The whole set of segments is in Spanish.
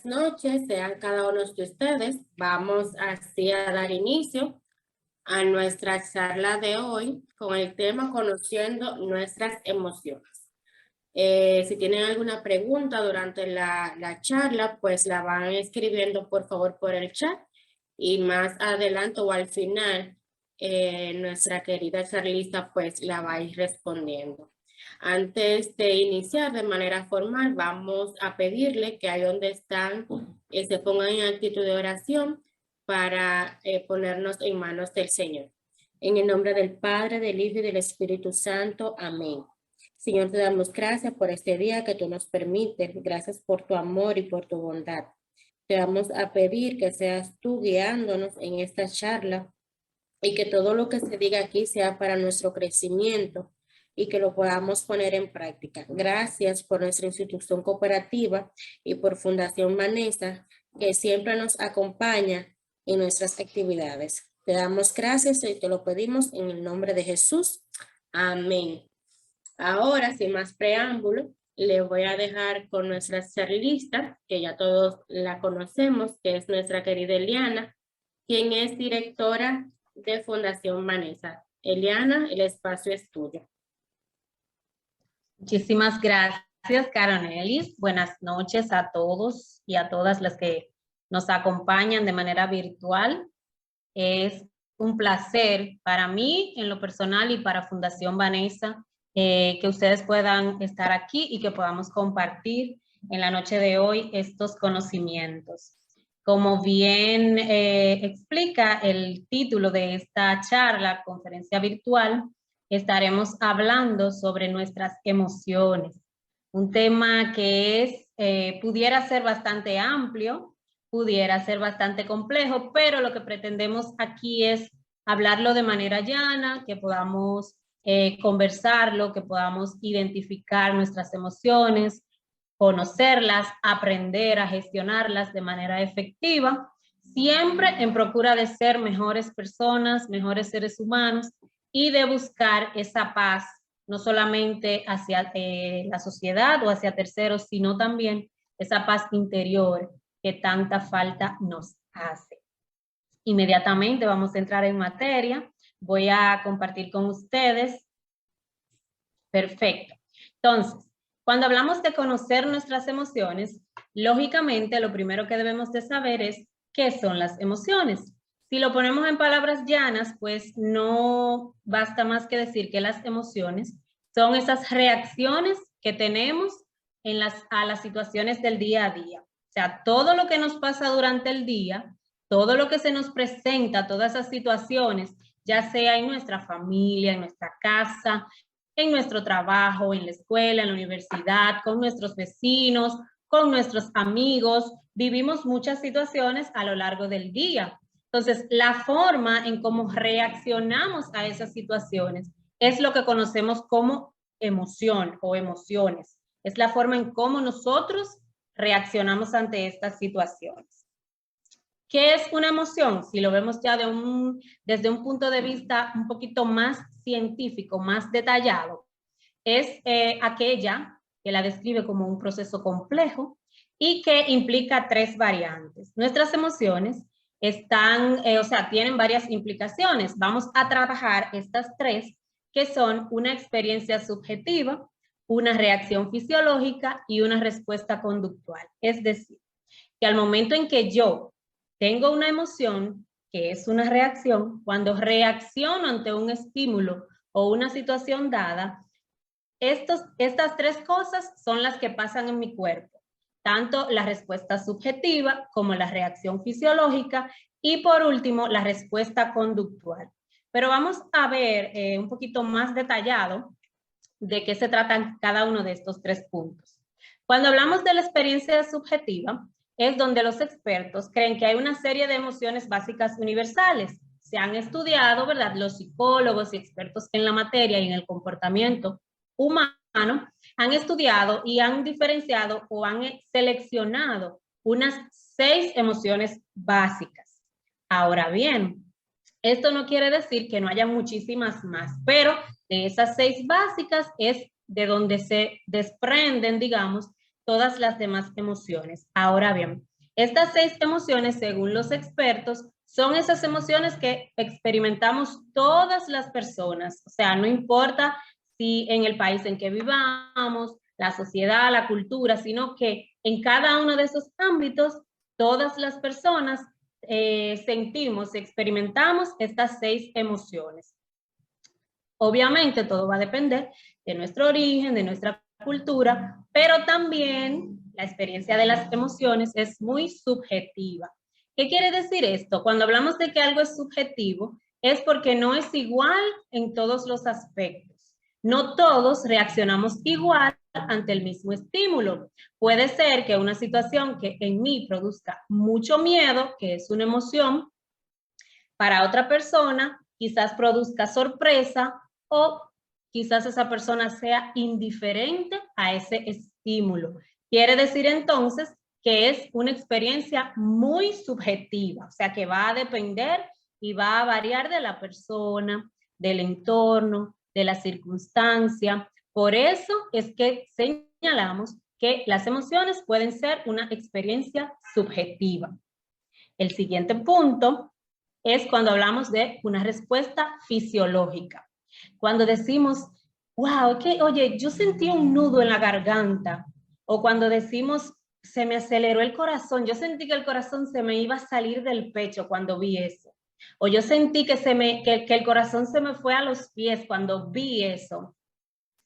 buenas noches, sean cada uno de ustedes. Vamos así a dar inicio a nuestra charla de hoy con el tema Conociendo nuestras emociones. Si tienen alguna pregunta durante la charla, pues la van escribiendo por favor por el chat y más adelante o al final nuestra querida charlista pues la va a ir respondiendo. Antes de iniciar de manera formal, vamos a pedirle que ahí donde están se pongan en actitud de oración para ponernos en manos del Señor. En el nombre del Padre, del Hijo y del Espíritu Santo. Amén. Señor, te damos gracias por este día que tú nos permites. Gracias por tu amor y por tu bondad. Te vamos a pedir que seas tú guiándonos en esta charla y que todo lo que se diga aquí sea para nuestro crecimiento y que lo podamos poner en práctica. Gracias por nuestra institución cooperativa y por Fundación Vanessa, que siempre nos acompaña en nuestras actividades. Te damos gracias y te lo pedimos en el nombre de Jesús. Amén. Ahora, sin más preámbulo, le voy a dejar con nuestra charlista, que ya todos la conocemos, que es nuestra querida Eliana, quien es directora de Fundación Vanessa. Eliana, el espacio es tuyo. Muchísimas gracias, Caronelis. Buenas noches a todos y a todas las que nos acompañan de manera virtual. Es un placer para mí, en lo personal, y para Fundación Vanessa, que ustedes puedan estar aquí y que podamos compartir en la noche de hoy estos conocimientos. Como bien explica el título de esta charla, conferencia virtual, estaremos hablando sobre nuestras emociones. Un tema que pudiera ser bastante amplio, pudiera ser bastante complejo, pero lo que pretendemos aquí es hablarlo de manera llana, que podamos conversarlo, que podamos identificar nuestras emociones, conocerlas, aprender a gestionarlas de manera efectiva, siempre en procura de ser mejores personas, mejores seres humanos y de buscar esa paz, no solamente hacia la sociedad o hacia terceros, sino también esa paz interior que tanta falta nos hace. Inmediatamente vamos a entrar en materia. Voy a compartir con ustedes. Perfecto. Entonces, cuando hablamos de conocer nuestras emociones, lógicamente lo primero que debemos de saber es qué son las emociones. Si lo ponemos en palabras llanas, pues no basta más que decir que las emociones son esas reacciones que tenemos a las situaciones del día a día. O sea, todo lo que nos pasa durante el día, todo lo que se nos presenta, todas esas situaciones, ya sea en nuestra familia, en nuestra casa, en nuestro trabajo, en la escuela, en la universidad, con nuestros vecinos, con nuestros amigos. Vivimos muchas situaciones a lo largo del día. Entonces, la forma en cómo reaccionamos a esas situaciones es lo que conocemos como emoción o emociones. Es la forma en cómo nosotros reaccionamos ante estas situaciones. ¿Qué es una emoción? Si lo vemos ya desde un punto de vista un poquito más científico, más detallado, es aquella que la describe como un proceso complejo y que implica tres variantes. Nuestras emociones tienen varias implicaciones. Vamos a trabajar estas tres, que son una experiencia subjetiva, una reacción fisiológica y una respuesta conductual. Es decir, que al momento en que yo tengo una emoción, que es una reacción, cuando reacciono ante un estímulo o una situación dada, estas tres cosas son las que pasan en mi cuerpo, tanto la respuesta subjetiva como la reacción fisiológica y por último la respuesta conductual. Pero vamos a ver un poquito más detallado de qué se tratan cada uno de estos tres puntos. Cuando hablamos de la experiencia subjetiva, es donde los expertos creen que hay una serie de emociones básicas universales. Se han estudiado, ¿verdad? Los psicólogos y expertos en la materia y en el comportamiento humano han estudiado y han diferenciado o han seleccionado unas 6 emociones básicas. Ahora bien, esto no quiere decir que no haya muchísimas más, pero de esas 6 básicas es de donde se desprenden, digamos, todas las demás emociones. Ahora bien, estas 6 emociones, según los expertos, son esas emociones que experimentamos todas las personas. O sea, no importa si en el país en que vivamos, la sociedad, la cultura, sino que en cada uno de esos ámbitos, todas las personas sentimos, experimentamos estas 6 emociones. Obviamente todo va a depender de nuestro origen, de nuestra cultura, pero también la experiencia de las emociones es muy subjetiva. ¿Qué quiere decir esto? Cuando hablamos de que algo es subjetivo, es porque no es igual en todos los aspectos. No todos reaccionamos igual ante el mismo estímulo. Puede ser que una situación que en mí produzca mucho miedo, que es una emoción, para otra persona quizás produzca sorpresa o quizás esa persona sea indiferente a ese estímulo. Quiere decir entonces que es una experiencia muy subjetiva, o sea que va a depender y va a variar de la persona, del entorno, de la circunstancia. Por eso es que señalamos que las emociones pueden ser una experiencia subjetiva. El siguiente punto es cuando hablamos de una respuesta fisiológica. Cuando decimos, wow, oye, yo sentí un nudo en la garganta. O cuando decimos, se me aceleró el corazón, yo sentí que el corazón se me iba a salir del pecho cuando vi eso. O yo sentí que el corazón se me fue a los pies cuando vi eso.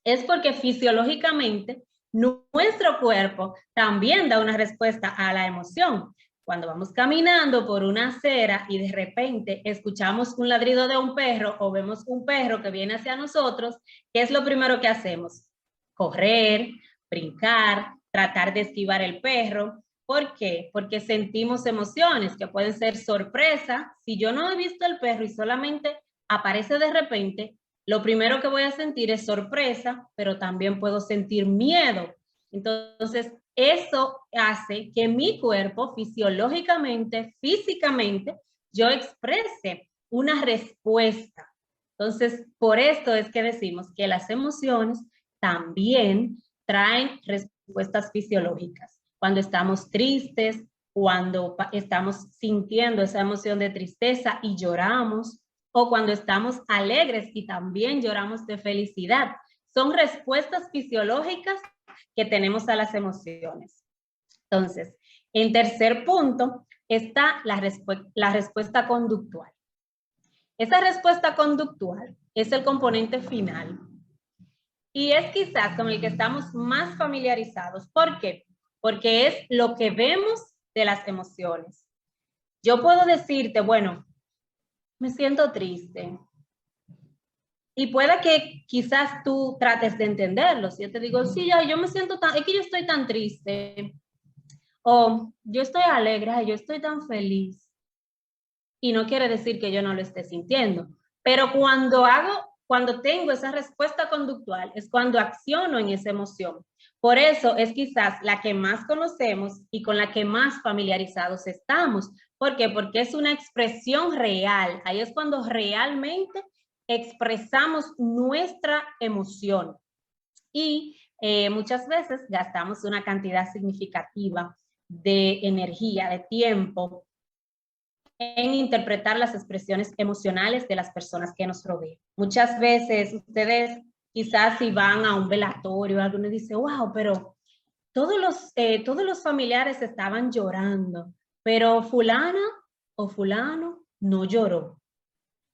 Es porque fisiológicamente nuestro cuerpo también da una respuesta a la emoción. Cuando vamos caminando por una acera y de repente escuchamos un ladrido de un perro o vemos un perro que viene hacia nosotros, ¿qué es lo primero que hacemos? Correr, brincar, tratar de esquivar el perro. ¿Por qué? Porque sentimos emociones que pueden ser sorpresa. Si yo no he visto el perro y solamente aparece de repente, lo primero que voy a sentir es sorpresa, pero también puedo sentir miedo. Entonces, eso hace que mi cuerpo fisiológicamente, físicamente, yo exprese una respuesta. Entonces, por esto es que decimos que las emociones también traen respuestas fisiológicas. Cuando estamos tristes, cuando estamos sintiendo esa emoción de tristeza y lloramos, o cuando estamos alegres y también lloramos de felicidad. Son respuestas fisiológicas que tenemos a las emociones. Entonces, en tercer punto está la respuesta conductual. Esa respuesta conductual es el componente final y es quizás con el que estamos más familiarizados. ¿Por qué? Porque es lo que vemos de las emociones. Yo puedo decirte, bueno, me siento triste. Y puede que quizás tú trates de entenderlo. Si yo te digo, sí, yo me siento tan, es que yo estoy tan triste. O yo estoy alegre, yo estoy tan feliz. Y no quiere decir que yo no lo esté sintiendo. Pero cuando tengo esa respuesta conductual, es cuando acciono en esa emoción. Por eso es quizás la que más conocemos y con la que más familiarizados estamos. ¿Por qué? Porque es una expresión real. Ahí es cuando realmente expresamos nuestra emoción. Y muchas veces gastamos una cantidad significativa de energía, de tiempo, en interpretar las expresiones emocionales de las personas que nos rodean. Muchas veces ustedes quizás si van a un velatorio, alguno dice, wow, pero todos los familiares estaban llorando, pero fulana o fulano no lloró.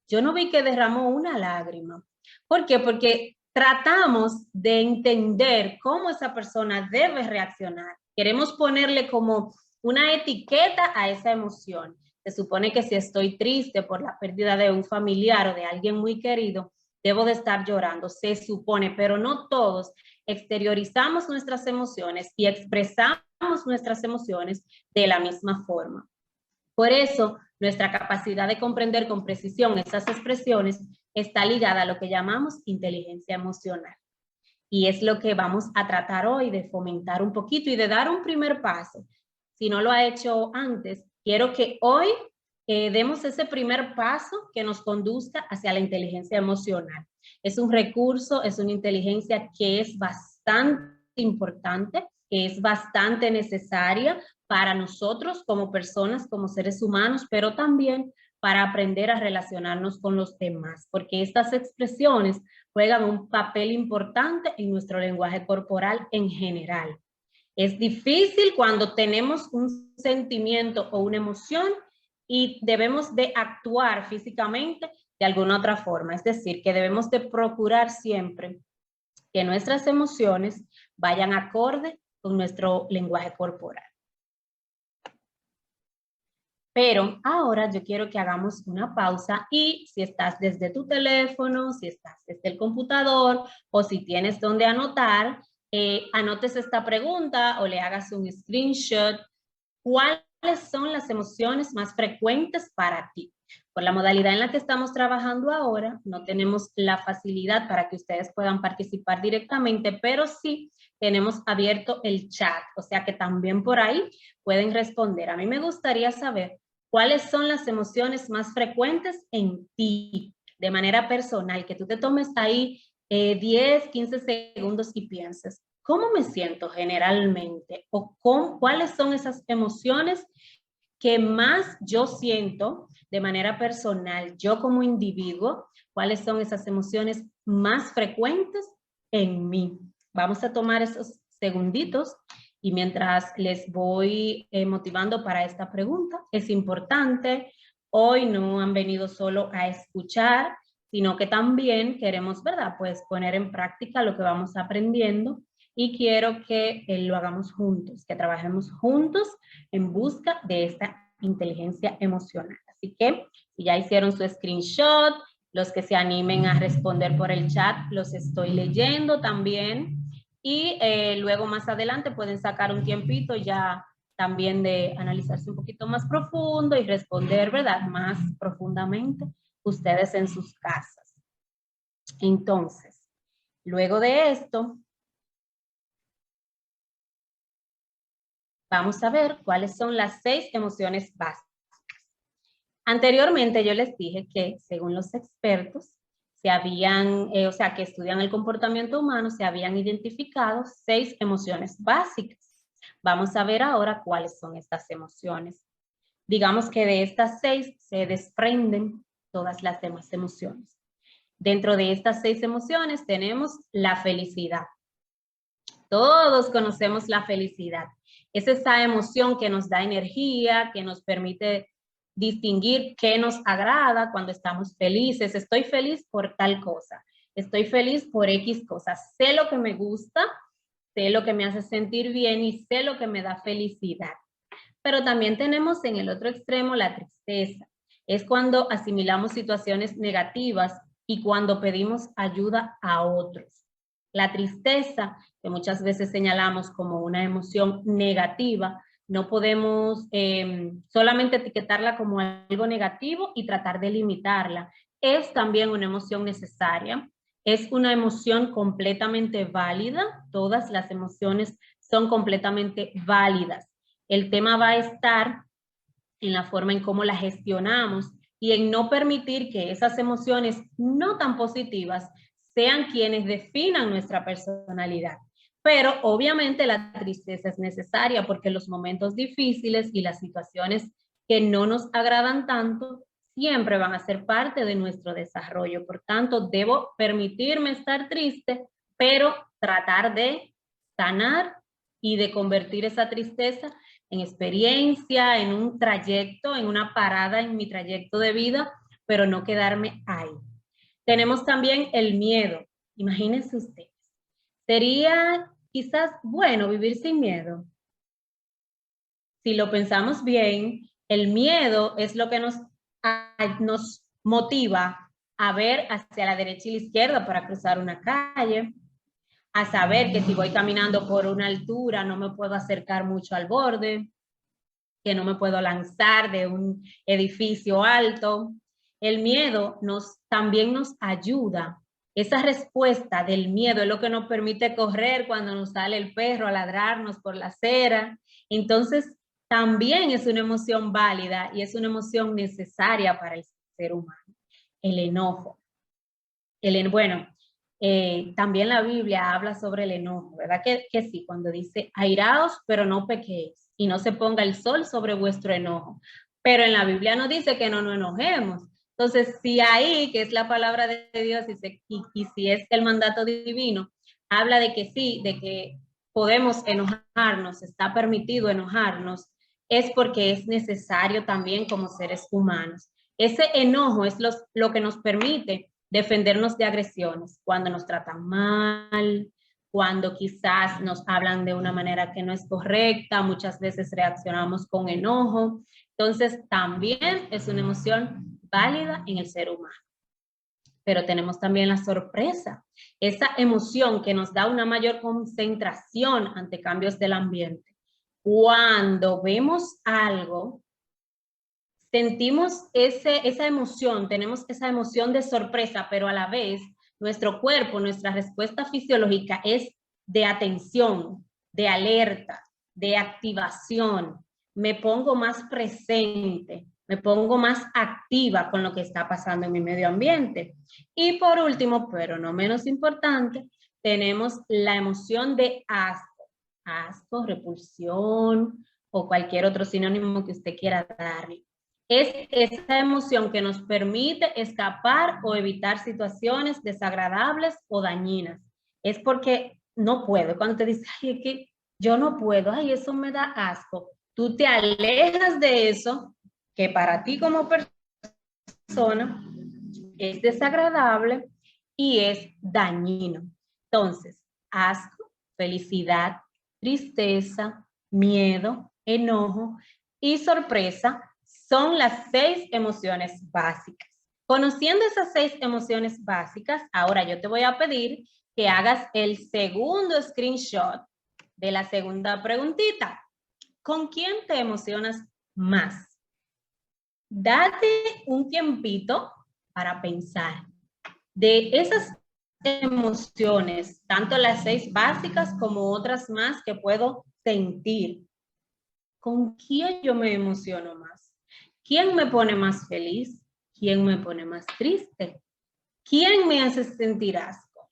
Yo no vi que derramó una lágrima. ¿Por qué? Porque tratamos de entender cómo esa persona debe reaccionar. Queremos ponerle como una etiqueta a esa emoción. Se supone que si estoy triste por la pérdida de un familiar o de alguien muy querido, debo de estar llorando, se supone, pero no todos exteriorizamos nuestras emociones y expresamos nuestras emociones de la misma forma. Por eso, nuestra capacidad de comprender con precisión esas expresiones está ligada a lo que llamamos inteligencia emocional. Y es lo que vamos a tratar hoy de fomentar un poquito y de dar un primer paso. Si no lo ha hecho antes, quiero que hoy demos ese primer paso que nos conduzca hacia la inteligencia emocional. Es un recurso, es una inteligencia que es bastante importante es bastante necesaria para nosotros como personas, como seres humanos, pero también para aprender a relacionarnos con los demás, porque estas expresiones juegan un papel importante en nuestro lenguaje corporal en general. Es difícil cuando tenemos un sentimiento o una emoción y debemos de actuar físicamente de alguna otra forma. Es decir, que debemos de procurar siempre que nuestras emociones vayan acorde con nuestro lenguaje corporal. Pero ahora yo quiero que hagamos una pausa y si estás desde tu teléfono, si estás desde el computador o si tienes donde anotar, anotes esta pregunta o le hagas un screenshot. ¿Cuáles son las emociones más frecuentes para ti? Por la modalidad en la que estamos trabajando ahora, no tenemos la facilidad para que ustedes puedan participar directamente, pero sí tenemos abierto el chat, o sea que también por ahí pueden responder. A mí me gustaría saber cuáles son las emociones más frecuentes en ti, de manera personal, que tú te tomes ahí 10, 15 segundos y pienses, ¿cómo me siento generalmente? ¿O cuáles son esas emociones que más yo siento de manera personal, yo como individuo? ¿Cuáles son esas emociones más frecuentes en mí? Vamos a tomar esos segunditos y mientras les voy motivando para esta pregunta, es importante, hoy no han venido solo a escuchar, sino que también queremos, ¿verdad? Pues poner en práctica lo que vamos aprendiendo y quiero que lo hagamos juntos, que trabajemos juntos en busca de esta inteligencia emocional. Así que si ya hicieron su screenshot, los que se animen a responder por el chat, los estoy leyendo también. Y luego más adelante pueden sacar un tiempito ya también de analizarse un poquito más profundo y responder, ¿verdad? Más profundamente ustedes en sus casas. Entonces, luego de esto, vamos a ver cuáles son las 6 emociones básicas. Anteriormente yo les dije que según los expertos, se habían, o sea, que estudian el comportamiento humano, se habían identificado 6 emociones básicas. Vamos a ver ahora cuáles son estas emociones. Digamos que de estas 6 se desprenden todas las demás emociones. Dentro de estas 6 emociones tenemos la felicidad. Todos conocemos la felicidad. Es esa emoción que nos da energía, que nos permite distinguir qué nos agrada cuando estamos felices. Estoy feliz por tal cosa. Estoy feliz por X cosas. Sé lo que me gusta, sé lo que me hace sentir bien y sé lo que me da felicidad. Pero también tenemos en el otro extremo la tristeza. Es cuando asimilamos situaciones negativas y cuando pedimos ayuda a otros. La tristeza, que muchas veces señalamos como una emoción negativa, no podemos solamente etiquetarla como algo negativo y tratar de limitarla. Es también una emoción necesaria, es una emoción completamente válida, todas las emociones son completamente válidas. El tema va a estar en la forma en cómo la gestionamos y en no permitir que esas emociones no tan positivas sean quienes definan nuestra personalidad. Pero obviamente la tristeza es necesaria porque los momentos difíciles y las situaciones que no nos agradan tanto siempre van a ser parte de nuestro desarrollo. Por tanto, debo permitirme estar triste, pero tratar de sanar y de convertir esa tristeza en experiencia, en un trayecto, en una parada en mi trayecto de vida, pero no quedarme ahí. Tenemos también el miedo. Imagínense ustedes. Sería quizás bueno vivir sin miedo. Si lo pensamos bien, el miedo es lo que nos motiva a ver hacia la derecha y la izquierda para cruzar una calle, a saber que si voy caminando por una altura no me puedo acercar mucho al borde, que no me puedo lanzar de un edificio alto. El miedo también nos ayuda. Esa respuesta del miedo es lo que nos permite correr cuando nos sale el perro a ladrarnos por la acera. Entonces, también es una emoción válida y es una emoción necesaria para el ser humano. El enojo. Bueno, También la Biblia habla sobre el enojo, ¿verdad? Que sí, cuando dice, airaos, pero no pequéis, y no se ponga el sol sobre vuestro enojo. Pero en la Biblia no dice que no nos enojemos. Entonces, si ahí, que es la palabra de Dios, y si es el mandato divino, habla de que sí, de que podemos enojarnos, está permitido enojarnos, es porque es necesario también como seres humanos. Ese enojo es lo que nos permite defendernos de agresiones, cuando nos tratan mal, cuando quizás nos hablan de una manera que no es correcta, muchas veces reaccionamos con enojo. Entonces, también es una emoción válida en el ser humano. Pero tenemos también la sorpresa, esa emoción que nos da una mayor concentración ante cambios del ambiente. Cuando vemos algo, sentimos esa emoción, tenemos esa emoción de sorpresa, pero a la vez nuestro cuerpo, nuestra respuesta fisiológica es de atención, de alerta, de activación. Me pongo más presente, me pongo más activa con lo que está pasando en mi medio ambiente. Y por último, pero no menos importante, tenemos la emoción de asco, repulsión o cualquier otro sinónimo que usted quiera darle. Es esa emoción que nos permite escapar o evitar situaciones desagradables o dañinas. Es porque no puedo. Cuando te dices, ay, es que yo no puedo, ay, eso me da asco. Tú te alejas de eso que para ti como persona es desagradable y es dañino. Entonces, asco, felicidad, tristeza, miedo, enojo y sorpresa son las 6 emociones básicas. Conociendo esas 6 emociones básicas, ahora yo te voy a pedir que hagas el segundo screenshot de la segunda preguntita. ¿Con quién te emocionas más? Date un tiempito para pensar de esas emociones, tanto las 6 básicas como otras más que puedo sentir. ¿Con quién yo me emociono más? ¿Quién me pone más feliz? ¿Quién me pone más triste? ¿Quién me hace sentir asco?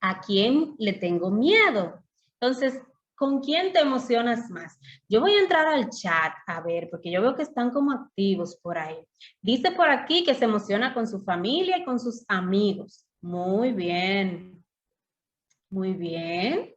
¿A quién le tengo miedo? Entonces, ¿con quién te emocionas más? Yo voy a entrar al chat a ver, porque yo veo que están como activos por ahí. Dice por aquí que se emociona con su familia y con sus amigos. Muy bien. Muy bien.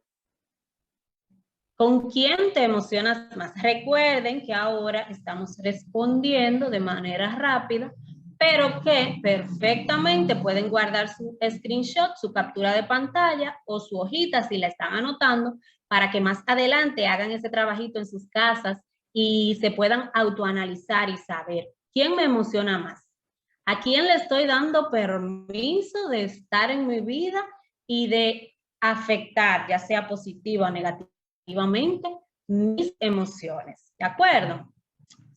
¿Con quién te emocionas más? Recuerden que ahora estamos respondiendo de manera rápida, pero que perfectamente pueden guardar su screenshot, su captura de pantalla o su hojita si la están anotando para que más adelante hagan ese trabajito en sus casas y se puedan autoanalizar y saber quién me emociona más, a quién le estoy dando permiso de estar en mi vida y de afectar, ya sea positiva o negativa mis emociones. ¿De acuerdo?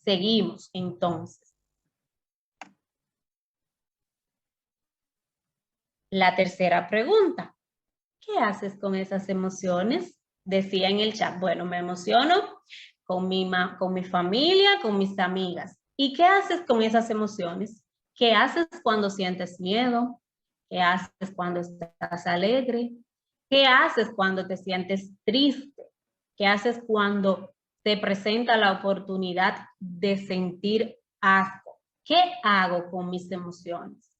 Seguimos entonces. La tercera pregunta. ¿Qué haces con esas emociones? Decía en el chat, bueno, me emociono con mi familia, con mis amigas. ¿Y qué haces con esas emociones? ¿Qué haces cuando sientes miedo? ¿Qué haces cuando estás alegre? ¿Qué haces cuando te sientes triste? ¿Qué haces cuando te presenta la oportunidad de sentir asco? ¿Qué hago con mis emociones?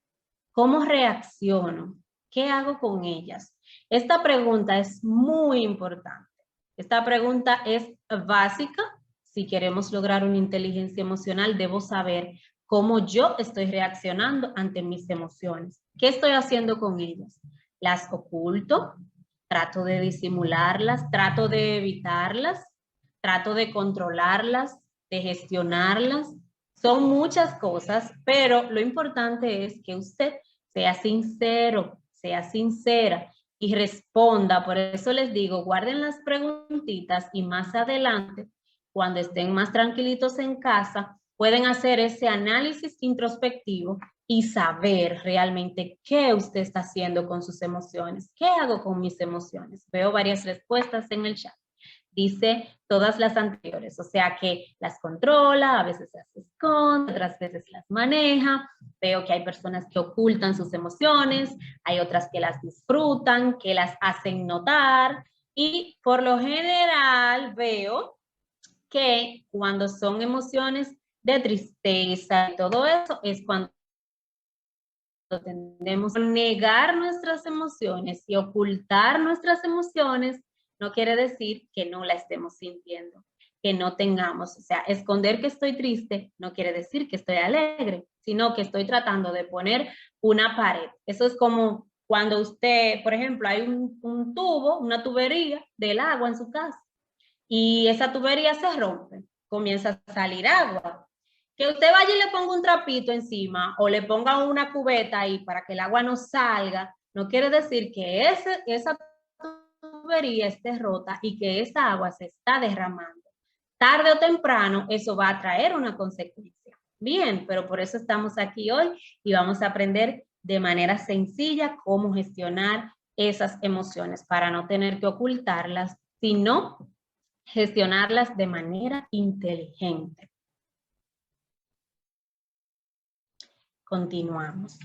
¿Cómo reacciono? ¿Qué hago con ellas? Esta pregunta es muy importante. Esta pregunta es básica. Si queremos lograr una inteligencia emocional, debo saber cómo yo estoy reaccionando ante mis emociones. ¿Qué estoy haciendo con ellas? ¿Las oculto? ¿Trato de disimularlas? ¿Trato de evitarlas? ¿Trato de controlarlas? ¿De gestionarlas? Son muchas cosas, pero lo importante es que usted sea sincero, sea sincera y responda. Por eso les digo, guarden las preguntitas y más adelante, cuando estén más tranquilitos en casa, pueden hacer ese análisis introspectivo y saber realmente qué usted está haciendo con sus emociones. ¿Qué hago con mis emociones? Veo varias respuestas en el chat. Dice todas las anteriores, o sea que las controla, a veces las esconde, otras veces las maneja. Veo que hay personas que ocultan sus emociones, hay otras que las disfrutan, que las hacen notar y por lo general veo que cuando son emociones de tristeza y todo eso es cuando tendemos a negar nuestras emociones y ocultar nuestras emociones, no quiere decir que no la estemos sintiendo, que no tengamos, o sea, esconder que estoy triste no quiere decir que estoy alegre, sino que estoy tratando de poner una pared. Eso es como cuando usted, por ejemplo, hay un tubo, una tubería del agua en su casa y esa tubería se rompe, comienza a salir agua. Que usted vaya y le ponga un trapito encima o le ponga una cubeta ahí para que el agua no salga, no quiere decir que esa tubería esté rota y que esa agua se está derramando. Tarde o temprano eso va a traer una consecuencia. Bien, pero por eso estamos aquí hoy y vamos a aprender de manera sencilla cómo gestionar esas emociones para no tener que ocultarlas, sino gestionarlas de manera inteligente. Continuamos.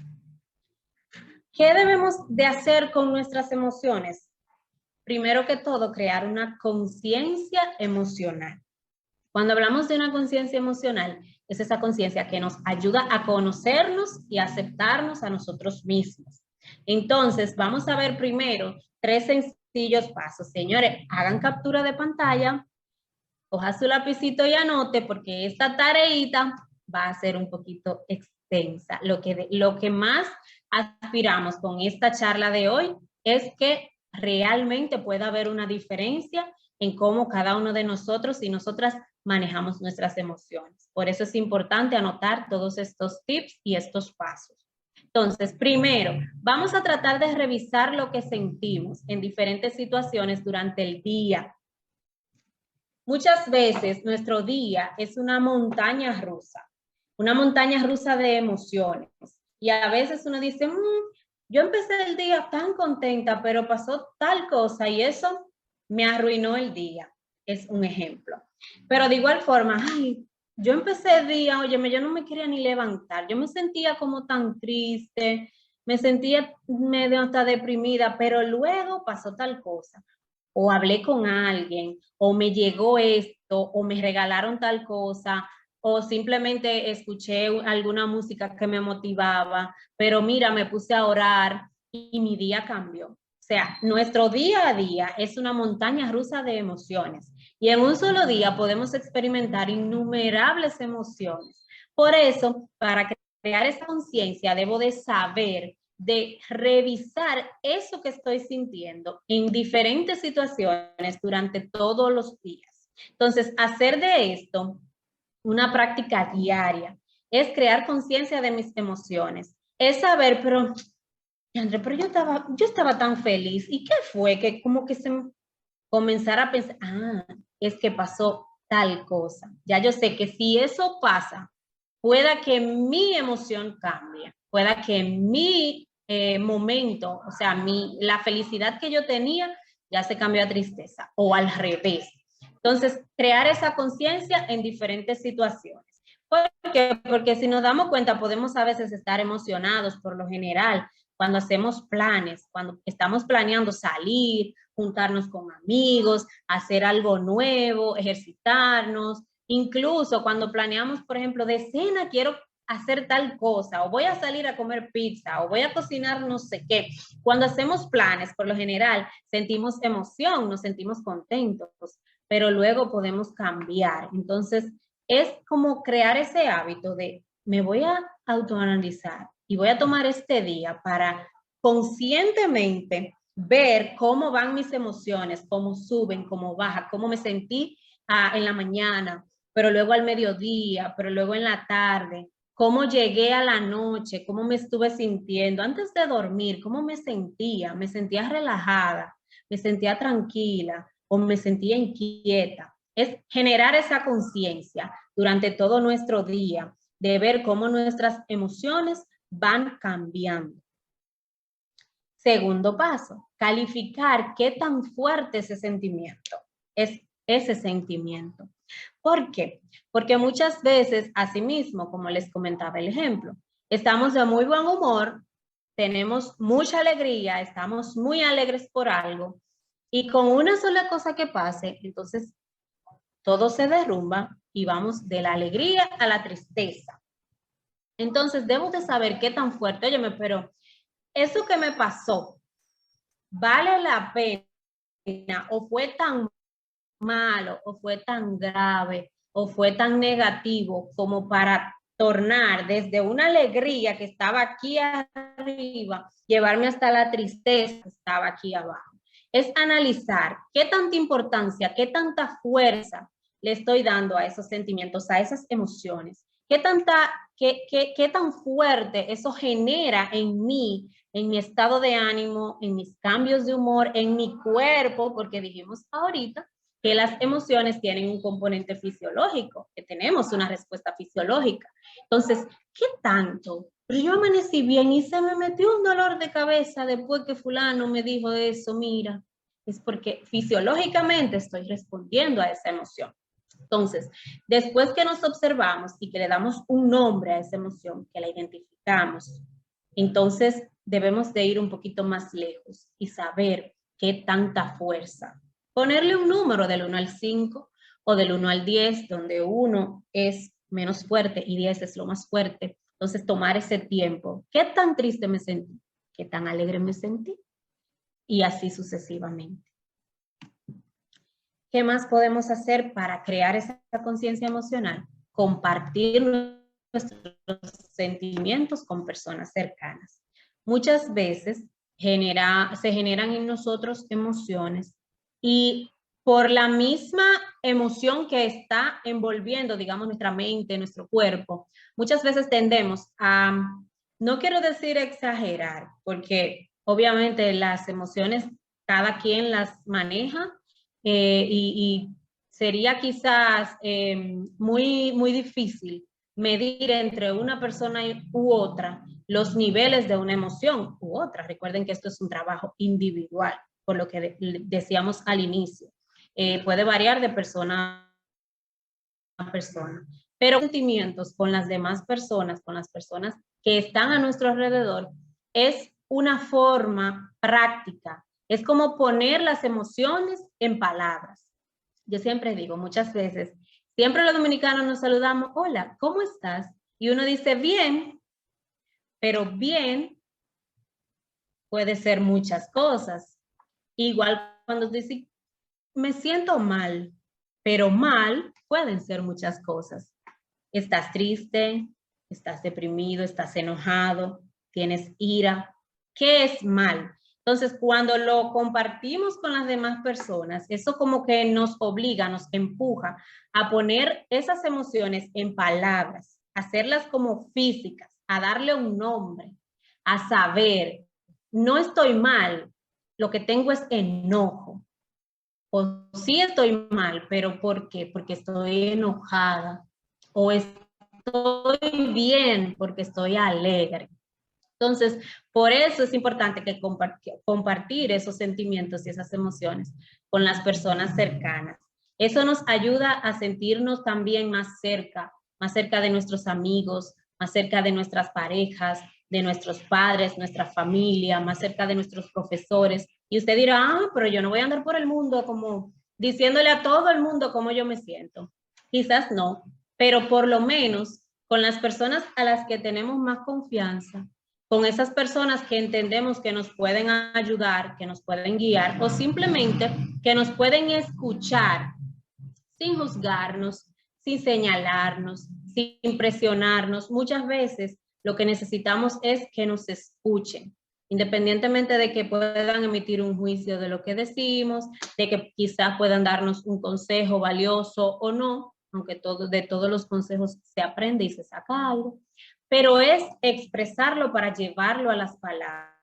¿Qué debemos de hacer con nuestras emociones? Primero que todo, crear una conciencia emocional. Cuando hablamos de una conciencia emocional, es esa conciencia que nos ayuda a conocernos y a aceptarnos a nosotros mismos. Entonces, vamos a ver primero 3 sencillos pasos. Señores, hagan captura de pantalla, coja su lapicito y anote, porque esta tareita va a ser un poquito extensa. Lo que más aspiramos con esta charla de hoy es que realmente pueda haber una diferencia en cómo cada uno de nosotros y nosotras manejamos nuestras emociones. Por eso es importante anotar todos estos tips y estos pasos. Entonces, primero, vamos a tratar de revisar lo que sentimos en diferentes situaciones durante el día. Muchas veces nuestro día es una montaña rusa de emociones. Y a veces uno dice, yo empecé el día tan contenta, pero pasó tal cosa y eso me arruinó el día. Es un ejemplo. Pero de igual forma, yo empecé el día, óyeme, yo no me quería ni levantar, yo me sentía como tan triste, me sentía medio hasta deprimida, pero luego pasó tal cosa. O hablé con alguien, o me llegó esto, o me regalaron tal cosa, o simplemente escuché alguna música que me motivaba, pero mira, me puse a orar y mi día cambió. O sea, nuestro día a día es una montaña rusa de emociones y en un solo día podemos experimentar innumerables emociones. Por eso, para crear esa conciencia, debo de saber, de revisar eso que estoy sintiendo en diferentes situaciones durante todos los días. Entonces, hacer de esto una práctica diaria es crear conciencia de mis emociones, es saber, pero yo estaba tan feliz, ¿y qué fue? Que como que se comenzara a pensar, es que pasó tal cosa. Ya yo sé que si eso pasa, pueda que mi emoción cambie, pueda que mi momento, o sea, la felicidad que yo tenía ya se cambió a tristeza o al revés. Entonces, crear esa conciencia en diferentes situaciones. ¿Por qué? Porque si nos damos cuenta, podemos a veces estar emocionados por lo general cuando hacemos planes, cuando estamos planeando salir, juntarnos con amigos, hacer algo nuevo, ejercitarnos, incluso cuando planeamos, por ejemplo, de cena, quiero hacer tal cosa, o voy a salir a comer pizza, o voy a cocinar no sé qué. Cuando hacemos planes, por lo general, sentimos emoción, nos sentimos contentos, pero luego podemos cambiar. Entonces, es como crear ese hábito de me voy a autoanalizar y voy a tomar este día para conscientemente ver cómo van mis emociones, cómo suben, cómo bajan, cómo me sentí en la mañana, pero luego al mediodía, pero luego en la tarde, cómo llegué a la noche, cómo me estuve sintiendo antes de dormir, cómo me sentía relajada, me sentía tranquila o me sentía inquieta. Es generar esa conciencia durante todo nuestro día, de ver cómo nuestras emociones van cambiando. Segundo paso, calificar qué tan fuerte es ese sentimiento. ¿Por qué? Porque muchas veces, asimismo, como les comentaba el ejemplo, Estamos de muy buen humor, tenemos mucha alegría, estamos muy alegres por algo y con una sola cosa que pase, entonces todo se derrumba y vamos de la alegría a la tristeza. Entonces debo de saber qué tan fuerte, óyeme, pero eso que me pasó, ¿vale la pena o fue tan malo o fue tan grave o fue tan negativo como para tornar desde una alegría que estaba aquí arriba, llevarme hasta la tristeza que estaba aquí abajo? Es analizar qué tanta importancia, qué tanta fuerza le estoy dando a esos sentimientos, a esas emociones, qué tan fuerte eso genera en mí, en mi estado de ánimo, en mis cambios de humor, en mi cuerpo, porque dijimos ahorita que las emociones tienen un componente fisiológico, que tenemos una respuesta fisiológica. Entonces, ¿qué tanto? Pero yo amanecí bien y se me metió un dolor de cabeza después que fulano me dijo eso, mira, es porque fisiológicamente estoy respondiendo a esa emoción. Entonces, después que nos observamos y que le damos un nombre a esa emoción, que la identificamos, entonces debemos de ir un poquito más lejos y saber qué tanta fuerza. Ponerle un número del 1 al 5 o del 1 al 10, donde 1 es menos fuerte y 10 es lo más fuerte. Entonces, tomar ese tiempo. ¿Qué tan triste me sentí? ¿Qué tan alegre me sentí? Y así sucesivamente. ¿Qué más podemos hacer para crear esa conciencia emocional? Compartir nuestros sentimientos con personas cercanas. Muchas veces se generan en nosotros emociones y por la misma emoción que está envolviendo, digamos, nuestra mente, nuestro cuerpo, muchas veces tendemos a, no quiero decir exagerar, porque obviamente las emociones cada quien las maneja y sería quizás muy difícil medir entre una persona u otra los niveles de una emoción u otra. Recuerden que esto es un trabajo individual, por lo que decíamos al inicio. Puede variar de persona a persona, pero sentimientos con las demás personas, con las personas que están a nuestro alrededor, es una forma práctica. Es como poner las emociones en palabras. Yo siempre digo, muchas veces, siempre los dominicanos nos saludamos, hola, ¿cómo estás? Y uno dice, bien, pero bien puede ser muchas cosas. Igual cuando dice, me siento mal, pero mal pueden ser muchas cosas. Estás triste, estás deprimido, estás enojado, tienes ira. ¿Qué es mal? Entonces, cuando lo compartimos con las demás personas, eso como que nos obliga, nos empuja a poner esas emociones en palabras, a hacerlas como físicas, a darle un nombre, a saber, no estoy mal, lo que tengo es enojo. O sí estoy mal, pero ¿por qué? Porque estoy enojada. O estoy bien porque estoy alegre. Entonces, por eso es importante que compartir esos sentimientos y esas emociones con las personas cercanas. Eso nos ayuda a sentirnos también más cerca de nuestros amigos, más cerca de nuestras parejas, de nuestros padres, nuestra familia, más cerca de nuestros profesores. Y usted dirá, pero yo no voy a andar por el mundo como diciéndole a todo el mundo cómo yo me siento. Quizás no, pero por lo menos con las personas a las que tenemos más confianza, con esas personas que entendemos que nos pueden ayudar, que nos pueden guiar o simplemente que nos pueden escuchar sin juzgarnos, sin señalarnos, sin presionarnos. Muchas veces lo que necesitamos es que nos escuchen, independientemente de que puedan emitir un juicio de lo que decimos, de que quizás puedan darnos un consejo valioso o no, aunque de todos los consejos se aprende y se saca algo, pero es expresarlo para llevarlo a las palabras,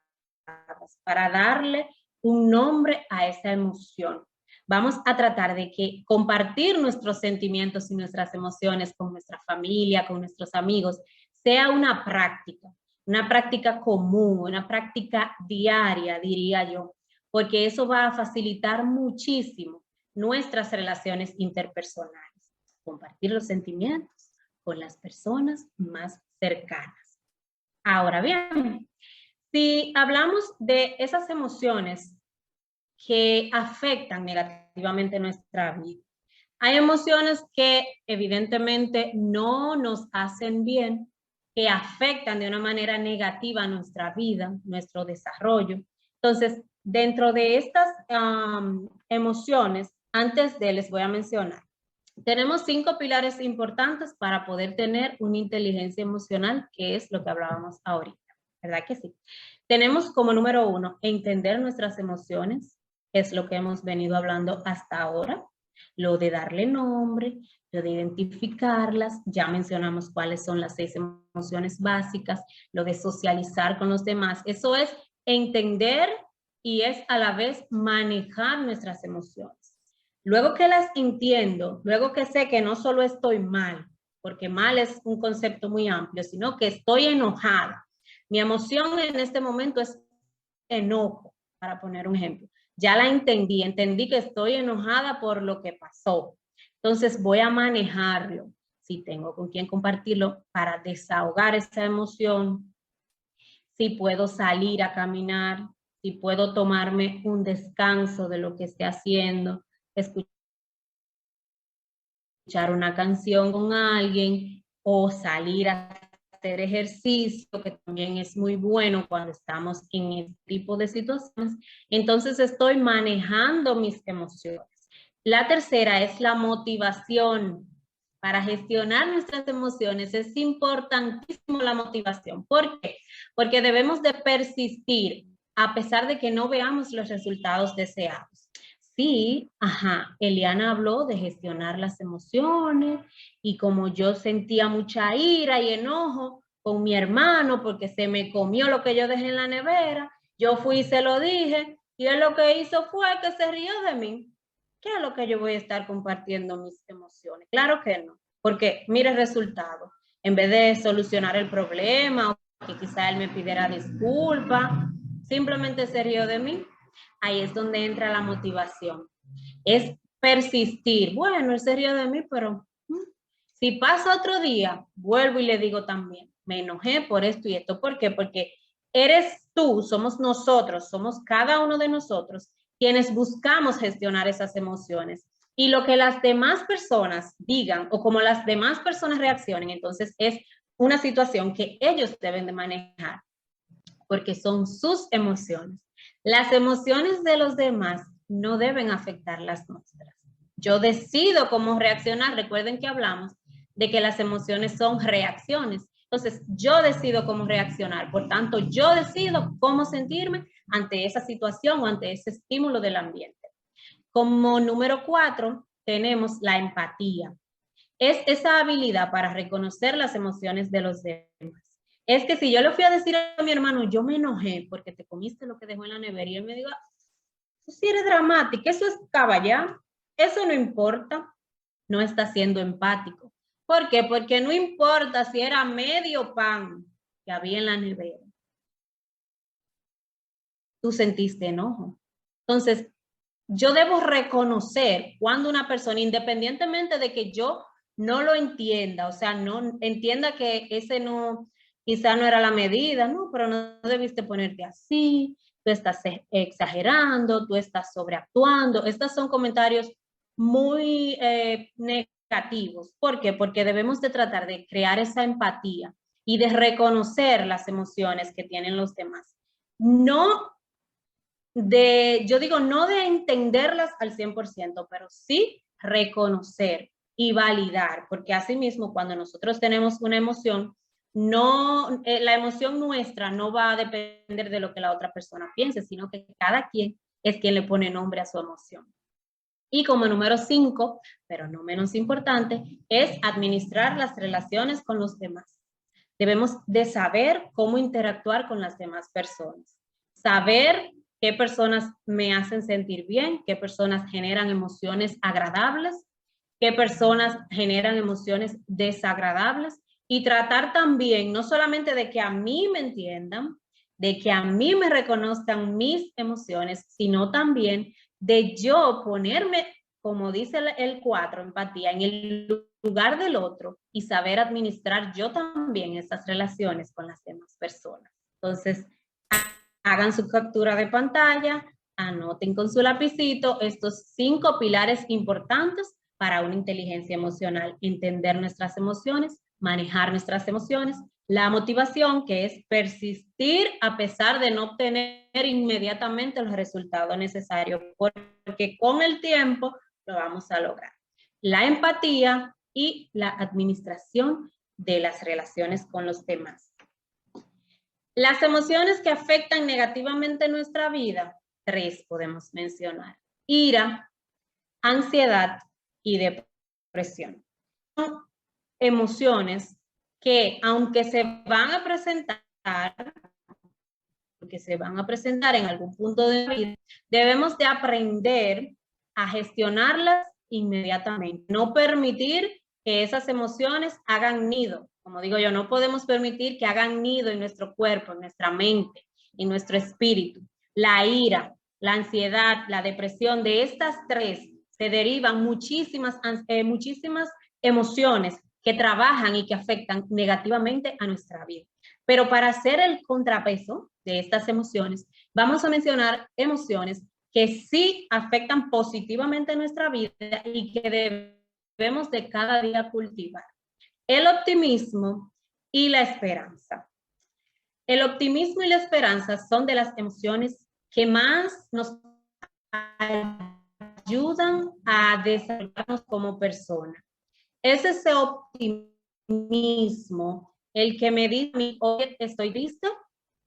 para darle un nombre a esa emoción. Vamos a tratar de que compartir nuestros sentimientos y nuestras emociones con nuestra familia, con nuestros amigos, sea una práctica común, una práctica diaria, diría yo, porque eso va a facilitar muchísimo nuestras relaciones interpersonales. Compartir los sentimientos con las personas más cercanas. Ahora bien, si hablamos de esas emociones que afectan negativamente nuestra vida, hay emociones que evidentemente no nos hacen bien, que afectan de una manera negativa nuestra vida, nuestro desarrollo. Entonces, dentro de estas emociones, antes de les voy a mencionar, tenemos 5 pilares importantes para poder tener una inteligencia emocional, que es lo que hablábamos ahorita, ¿verdad que sí? Tenemos como número 1, entender nuestras emociones, es lo que hemos venido hablando hasta ahora, lo de darle nombre, lo de identificarlas, ya mencionamos cuáles son las 6 emociones básicas, lo de socializar con los demás, eso es entender y es a la vez manejar nuestras emociones. Luego que las entiendo, luego que sé que no solo estoy mal, porque mal es un concepto muy amplio, sino que estoy enojada. Mi emoción en este momento es enojo, para poner un ejemplo. Ya la entendí que estoy enojada por lo que pasó. Entonces voy a manejarlo. Si tengo con quién compartirlo para desahogar esa emoción, si puedo salir a caminar, si puedo tomarme un descanso de lo que esté haciendo, escuchar una canción con alguien o salir a hacer ejercicio, que también es muy bueno cuando estamos en este tipo de situaciones. Entonces estoy manejando mis emociones. La tercera es la motivación. Para gestionar nuestras emociones es importantísimo la motivación. ¿Por qué? Porque debemos de persistir a pesar de que no veamos los resultados deseados. Sí, ajá, Eliana habló de gestionar las emociones y como yo sentía mucha ira y enojo con mi hermano porque se me comió lo que yo dejé en la nevera, yo fui y se lo dije y él lo que hizo fue que se rió de mí. ¿Qué es lo que yo voy a estar compartiendo mis emociones? Claro que no, porque mire el resultado. En vez de solucionar el problema o que quizá él me pidiera disculpas, simplemente se rió de mí. Ahí es donde entra la motivación. Es persistir. Bueno, él se rió de mí, pero si pasa otro día, vuelvo y le digo también, me enojé por esto y esto. ¿Por qué? Porque eres tú, somos nosotros, somos cada uno de nosotros quienes buscamos gestionar esas emociones. Y lo que las demás personas digan o como las demás personas reaccionen, entonces es una situación que ellos deben de manejar, porque son sus emociones. Las emociones de los demás no deben afectar las nuestras. Yo decido cómo reaccionar. Recuerden que hablamos de que las emociones son reacciones. Entonces, yo decido cómo reaccionar. Por tanto, yo decido cómo sentirme ante esa situación o ante ese estímulo del ambiente. Como número 4, tenemos la empatía. Es esa habilidad para reconocer las emociones de los demás. Es que si yo le fui a decir a mi hermano, yo me enojé porque te comiste lo que dejó en la nevera, y él me diga, tú sí eres dramática, eso es caballá, eso no importa, no está siendo empático. ¿Por qué? Porque no importa si era medio pan que había en la nevera. Tú sentiste enojo. Entonces, yo debo reconocer cuando una persona, independientemente de que yo no lo entienda, o sea, no entienda que ese no, quizá no era la medida, no, pero no debiste ponerte así, tú estás exagerando, tú estás sobreactuando. Estos son comentarios muy negativos. ¿Por qué? Porque debemos de tratar de crear esa empatía y de reconocer las emociones que tienen los demás. No yo digo, no de entenderlas al 100%, pero sí reconocer y validar, porque asimismo cuando nosotros tenemos una emoción, no, la emoción nuestra no va a depender de lo que la otra persona piense, sino que cada quien es quien le pone nombre a su emoción. Y como número 5, pero no menos importante, es administrar las relaciones con los demás. Debemos de saber cómo interactuar con las demás personas, saber qué personas me hacen sentir bien, qué personas generan emociones agradables, qué personas generan emociones desagradables y tratar también no solamente de que a mí me entiendan, de que a mí me reconozcan mis emociones, sino también de yo ponerme, como dice el 4, empatía, en el lugar del otro y saber administrar yo también esas relaciones con las demás personas. Entonces, hagan su captura de pantalla, anoten con su lapicito estos 5 pilares importantes para una inteligencia emocional. Entender nuestras emociones, manejar nuestras emociones, la motivación, que es persistir a pesar de no obtener inmediatamente los resultados necesarios, porque con el tiempo lo vamos a lograr. La empatía y la administración de las relaciones con los demás. Las emociones que afectan negativamente nuestra vida, 3 podemos mencionar: ira, ansiedad y depresión. Son emociones que, aunque se van a presentar, porque se van a presentar en algún punto de la vida, debemos de aprender a gestionarlas inmediatamente. No permitir que esas emociones hagan nido. Como digo yo, no podemos permitir que hagan nido en nuestro cuerpo, en nuestra mente, en nuestro espíritu. La ira, la ansiedad, la depresión, de estas 3 se derivan muchísimas emociones que trabajan y que afectan negativamente a nuestra vida. Pero para hacer el contrapeso de estas emociones, vamos a mencionar emociones que sí afectan positivamente nuestra vida y que debemos de cada día cultivar: el optimismo y la esperanza. El optimismo y la esperanza son de las emociones que más nos ayudan a desarrollarnos como personas. Es ese optimismo el que me dice: hoy estoy listo,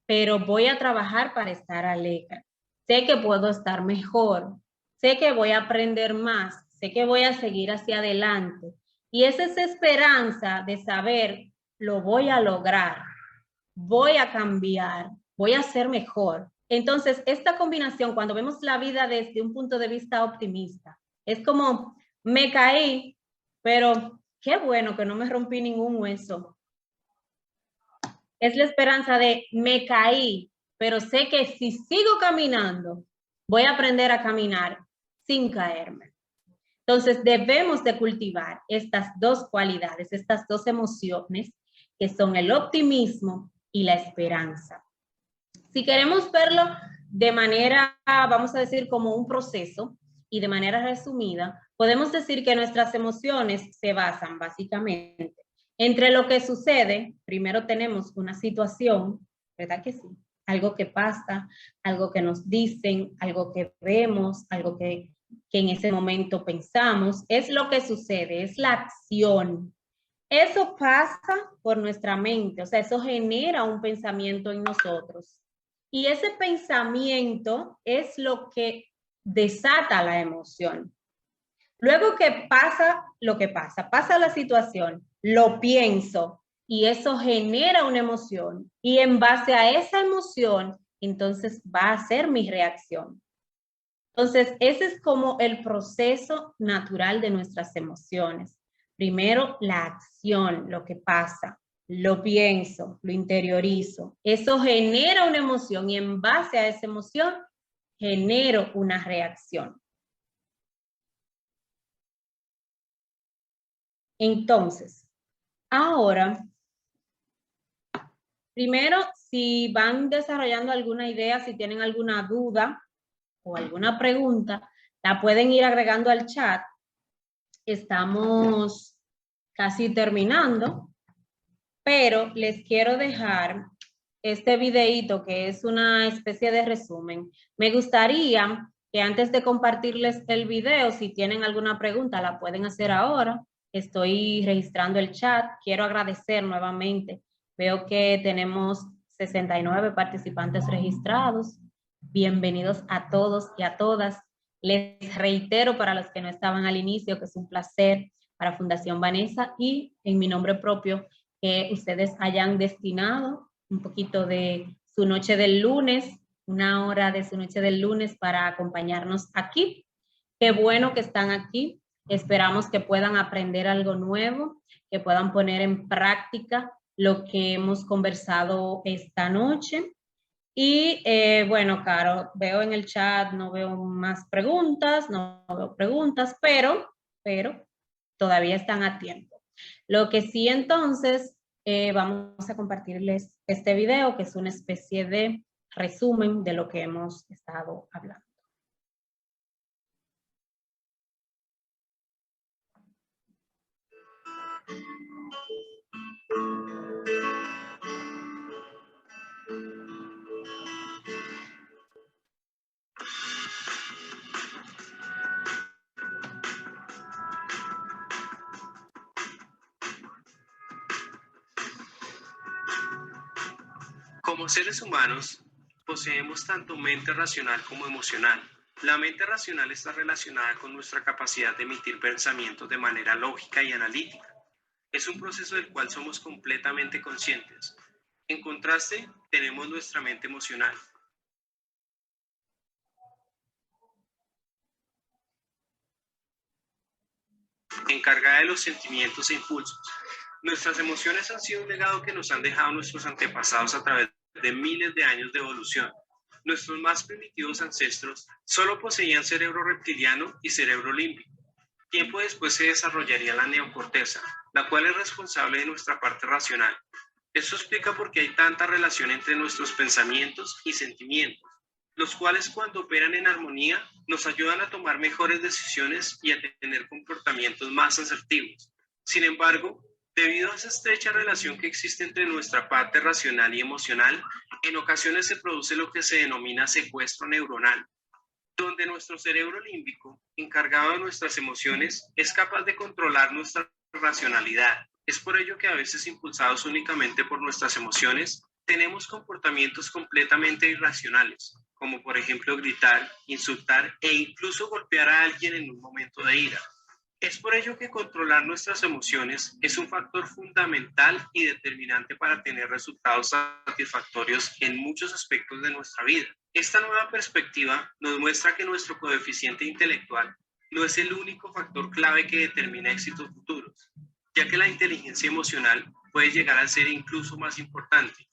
pero voy a trabajar para estar alegre. Sé que puedo estar mejor, sé que voy a aprender más, sé que voy a seguir hacia adelante. Y es esa esperanza de saber: lo voy a lograr, voy a cambiar, voy a ser mejor. Entonces, esta combinación, cuando vemos la vida desde un punto de vista optimista, es como: me caí, pero qué bueno que no me rompí ningún hueso. Es la esperanza de: me caí, pero sé que si sigo caminando, voy a aprender a caminar sin caerme. Entonces, debemos de cultivar estas 2 cualidades, estas 2 emociones, que son el optimismo y la esperanza. Si queremos verlo de manera, vamos a decir, como un proceso y de manera resumida, podemos decir que nuestras emociones se basan básicamente entre lo que sucede. Primero tenemos una situación, ¿verdad que sí? Algo que pasa, algo que nos dicen, algo que vemos, algo que en ese momento pensamos. Es lo que sucede, es la acción. Eso pasa por nuestra mente, o sea, eso genera un pensamiento en nosotros. Y ese pensamiento es lo que desata la emoción. Luego que pasa lo que pasa la situación, lo pienso y eso genera una emoción. Y en base a esa emoción, entonces va a ser mi reacción. Entonces, ese es como el proceso natural de nuestras emociones. Primero, la acción, lo que pasa, lo pienso, lo interiorizo. Eso genera una emoción y en base a esa emoción genero una reacción. Entonces, ahora, primero, si van desarrollando alguna idea, si tienen alguna duda o alguna pregunta, la pueden ir agregando al chat. Estamos casi terminando, pero les quiero dejar este videíto que es una especie de resumen. Me gustaría que antes de compartirles el video, si tienen alguna pregunta, la pueden hacer ahora. Estoy registrando el chat. Quiero agradecer nuevamente. Veo que tenemos 69 participantes registrados. Bienvenidos a todos y a todas. Les reitero, para los que no estaban al inicio, que es un placer para Fundación Vanessa y en mi nombre propio, que ustedes hayan destinado un poquito de su noche del lunes, una hora de su noche del lunes para acompañarnos aquí. Qué bueno que están aquí. Esperamos que puedan aprender algo nuevo, que puedan poner en práctica lo que hemos conversado esta noche. Y bueno, Caro, veo en el chat, no veo más preguntas, no veo preguntas, pero todavía están a tiempo. Lo que sí, entonces, vamos a compartirles este video, que es una especie de resumen de lo que hemos estado hablando. Como seres humanos, poseemos tanto mente racional como emocional. La mente racional está relacionada con nuestra capacidad de emitir pensamientos de manera lógica y analítica. Es un proceso del cual somos completamente conscientes. En contraste, tenemos nuestra mente emocional, encargada de los sentimientos e impulsos. Nuestras emociones han sido un legado que nos han dejado nuestros antepasados a través de miles de años de evolución. Nuestros más primitivos ancestros solo poseían cerebro reptiliano y cerebro límbico. Tiempo después se desarrollaría la neocorteza, la cual es responsable de nuestra parte racional. Esto explica por qué hay tanta relación entre nuestros pensamientos y sentimientos, los cuales cuando operan en armonía nos ayudan a tomar mejores decisiones y a tener comportamientos más asertivos. Sin embargo, debido a esa estrecha relación que existe entre nuestra parte racional y emocional, en ocasiones se produce lo que se denomina secuestro neuronal, donde nuestro cerebro límbico, encargado de nuestras emociones, es capaz de controlar nuestra racionalidad. Es por ello que a veces, impulsados únicamente por nuestras emociones, tenemos comportamientos completamente irracionales, como por ejemplo gritar, insultar e incluso golpear a alguien en un momento de ira. Es por ello que controlar nuestras emociones es un factor fundamental y determinante para tener resultados satisfactorios en muchos aspectos de nuestra vida. Esta nueva perspectiva nos muestra que nuestro coeficiente intelectual no es el único factor clave que determina éxitos futuros, ya que la inteligencia emocional puede llegar a ser incluso más importante.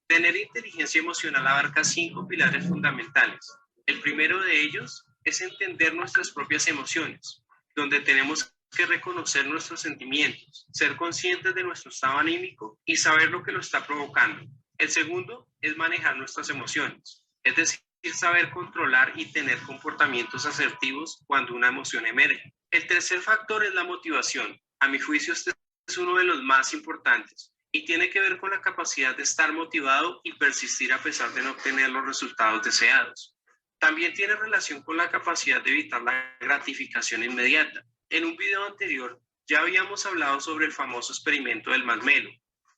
Tener inteligencia emocional abarca 5 pilares fundamentales. El primero de ellos es entender nuestras propias emociones, donde tenemos que reconocer nuestros sentimientos, ser conscientes de nuestro estado anímico y saber lo que lo está provocando. El segundo es manejar nuestras emociones, es decir, saber controlar y tener comportamientos asertivos cuando una emoción emerge. El tercer factor es la motivación. A mi juicio, este es uno de los más importantes y tiene que ver con la capacidad de estar motivado y persistir a pesar de no obtener los resultados deseados. También tiene relación con la capacidad de evitar la gratificación inmediata. En un video anterior ya habíamos hablado sobre el famoso experimento del marshmallow,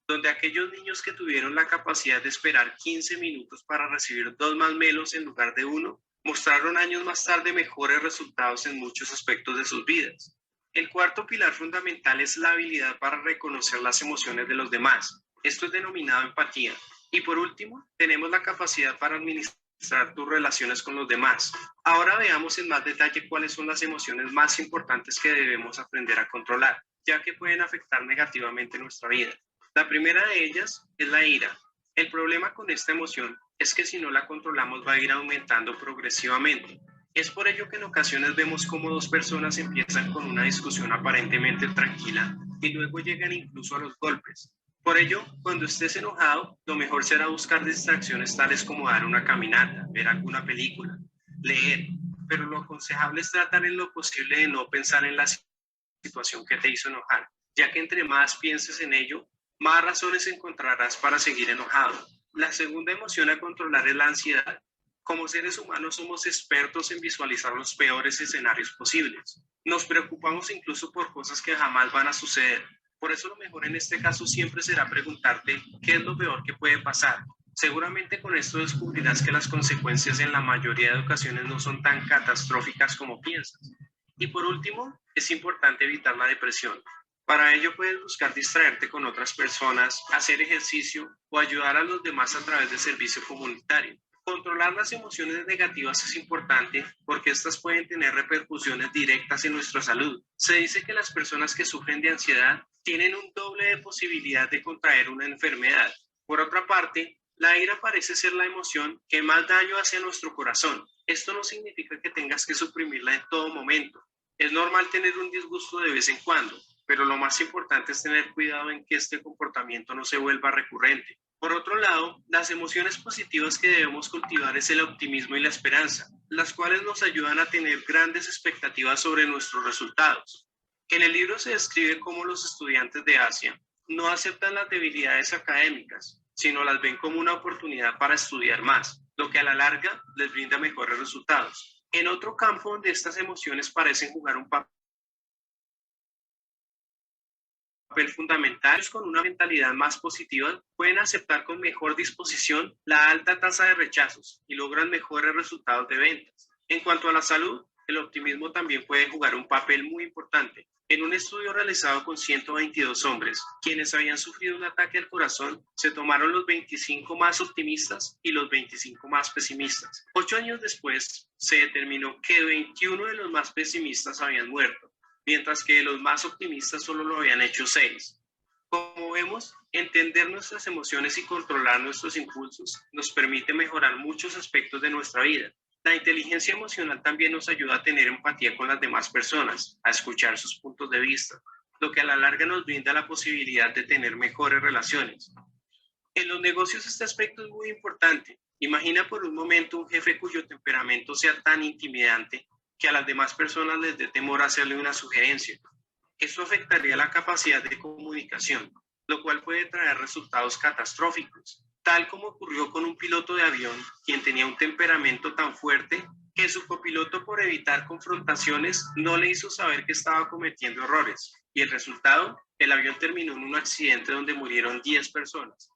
donde aquellos niños que tuvieron la capacidad de esperar 15 minutos para recibir 2 marshmallows en lugar de uno, mostraron años más tarde mejores resultados en muchos aspectos de sus vidas. El cuarto pilar fundamental es la habilidad para reconocer las emociones de los demás. Esto es denominado empatía. Y por último, tenemos la capacidad para administrar tus relaciones con los demás. Ahora veamos en más detalle cuáles son las emociones más importantes que debemos aprender a controlar, ya que pueden afectar negativamente nuestra vida. La primera de ellas es la ira. El problema con esta emoción es que si no la controlamos va a ir aumentando progresivamente. Es por ello que en ocasiones vemos cómo dos personas empiezan con una discusión aparentemente tranquila y luego llegan incluso a los golpes. Por ello, cuando estés enojado, lo mejor será buscar distracciones tales como dar una caminata, ver alguna película, leer, pero lo aconsejable es tratar en lo posible de no pensar en la situación que te hizo enojar, ya que entre más pienses en ello, más razones encontrarás para seguir enojado. La segunda emoción a controlar es la ansiedad. Como seres humanos somos expertos en visualizar los peores escenarios posibles. Nos preocupamos incluso por cosas que jamás van a suceder. Por eso lo mejor en este caso siempre será preguntarte qué es lo peor que puede pasar. Seguramente con esto descubrirás que las consecuencias en la mayoría de ocasiones no son tan catastróficas como piensas. Y por último, es importante evitar la depresión. Para ello puedes buscar distraerte con otras personas, hacer ejercicio o ayudar a los demás a través de servicio comunitario. Controlar las emociones negativas es importante porque estas pueden tener repercusiones directas en nuestra salud. Se dice que las personas que sufren de ansiedad tienen un doble de posibilidad de contraer una enfermedad. Por otra parte, la ira parece ser la emoción que más daño hace a nuestro corazón. Esto no significa que tengas que suprimirla en todo momento. Es normal tener un disgusto de vez en cuando, pero lo más importante es tener cuidado en que este comportamiento no se vuelva recurrente. Por otro lado, las emociones positivas que debemos cultivar es el optimismo y la esperanza, las cuales nos ayudan a tener grandes expectativas sobre nuestros resultados. En el libro se describe cómo los estudiantes de Asia no aceptan las debilidades académicas, sino las ven como una oportunidad para estudiar más, lo que a la larga les brinda mejores resultados. En otro campo donde estas emociones parecen jugar un papel fundamental, con una mentalidad más positiva pueden aceptar con mejor disposición la alta tasa de rechazos y logran mejores resultados de ventas. En cuanto a la salud, el optimismo también puede jugar un papel muy importante. En un estudio realizado con 122 hombres, quienes habían sufrido un ataque al corazón, se tomaron los 25 más optimistas y los 25 más pesimistas. 8 años después, se determinó que 21 de los más pesimistas habían muerto, mientras que de los más optimistas solo lo habían hecho 6. Como vemos, entender nuestras emociones y controlar nuestros impulsos nos permite mejorar muchos aspectos de nuestra vida. La inteligencia emocional también nos ayuda a tener empatía con las demás personas, a escuchar sus puntos de vista, lo que a la larga nos brinda la posibilidad de tener mejores relaciones. En los negocios este aspecto es muy importante. Imagina por un momento un jefe cuyo temperamento sea tan intimidante que a las demás personas les dé temor hacerle una sugerencia. Esto afectaría la capacidad de comunicación, lo cual puede traer resultados catastróficos, tal como ocurrió con un piloto de avión quien tenía un temperamento tan fuerte que su copiloto, por evitar confrontaciones, no le hizo saber que estaba cometiendo errores. Y el resultado, el avión terminó en un accidente donde murieron 10 personas.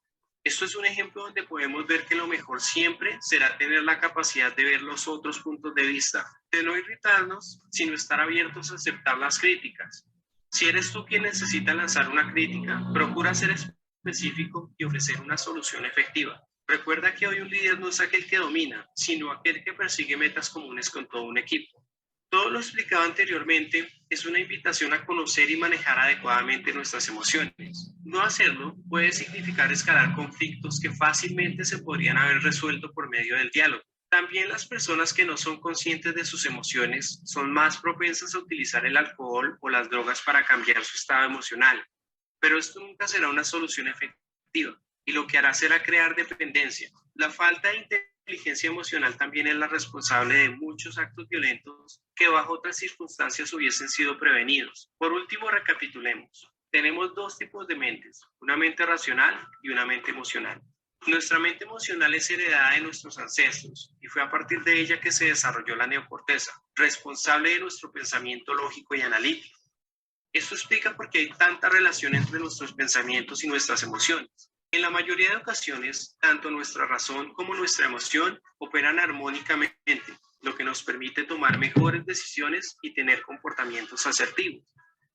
Esto es un ejemplo donde podemos ver que lo mejor siempre será tener la capacidad de ver los otros puntos de vista, de no irritarnos, sino estar abiertos a aceptar las críticas. Si eres tú quien necesita lanzar una crítica, procura ser específico y ofrecer una solución efectiva. Recuerda que hoy un líder no es aquel que domina, sino aquel que persigue metas comunes con todo un equipo. Todo lo explicado anteriormente es una invitación a conocer y manejar adecuadamente nuestras emociones. No hacerlo puede significar escalar conflictos que fácilmente se podrían haber resuelto por medio del diálogo. También las personas que no son conscientes de sus emociones son más propensas a utilizar el alcohol o las drogas para cambiar su estado emocional, pero esto nunca será una solución efectiva y lo que hará será crear dependencia. La falta de inteligencia emocional también es la responsable de muchos actos violentos que bajo otras circunstancias hubiesen sido prevenidos. Por último, recapitulemos. Tenemos dos tipos de mentes, una mente racional y una mente emocional. Nuestra mente emocional es heredada de nuestros ancestros y fue a partir de ella que se desarrolló la neocorteza, responsable de nuestro pensamiento lógico y analítico. Esto explica por qué hay tanta relación entre nuestros pensamientos y nuestras emociones. En la mayoría de ocasiones, tanto nuestra razón como nuestra emoción operan armónicamente, lo que nos permite tomar mejores decisiones y tener comportamientos asertivos.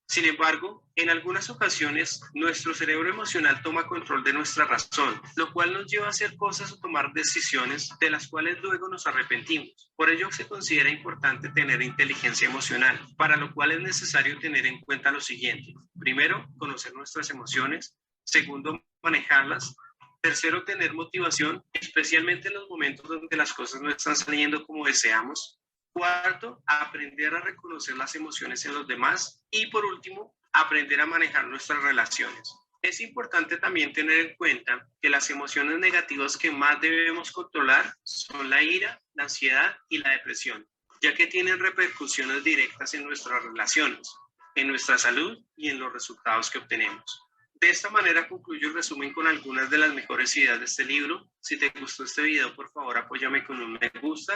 Sin embargo, en algunas ocasiones, nuestro cerebro emocional toma control de nuestra razón, lo cual nos lleva a hacer cosas o tomar decisiones de las cuales luego nos arrepentimos. Por ello, se considera importante tener inteligencia emocional, para lo cual es necesario tener en cuenta lo siguiente. Primero, conocer nuestras emociones. Segundo, manejarlas. Tercero, tener motivación, especialmente en los momentos donde las cosas no están saliendo como deseamos. Cuarto, aprender a reconocer las emociones en los demás. Y por último, aprender a manejar nuestras relaciones. Es importante también tener en cuenta que las emociones negativas que más debemos controlar son la ira, la ansiedad y la depresión, ya que tienen repercusiones directas en nuestras relaciones, en nuestra salud y en los resultados que obtenemos. De esta manera concluyo el resumen con algunas de las mejores ideas de este libro. Si te gustó este video, por favor apóyame con un me gusta.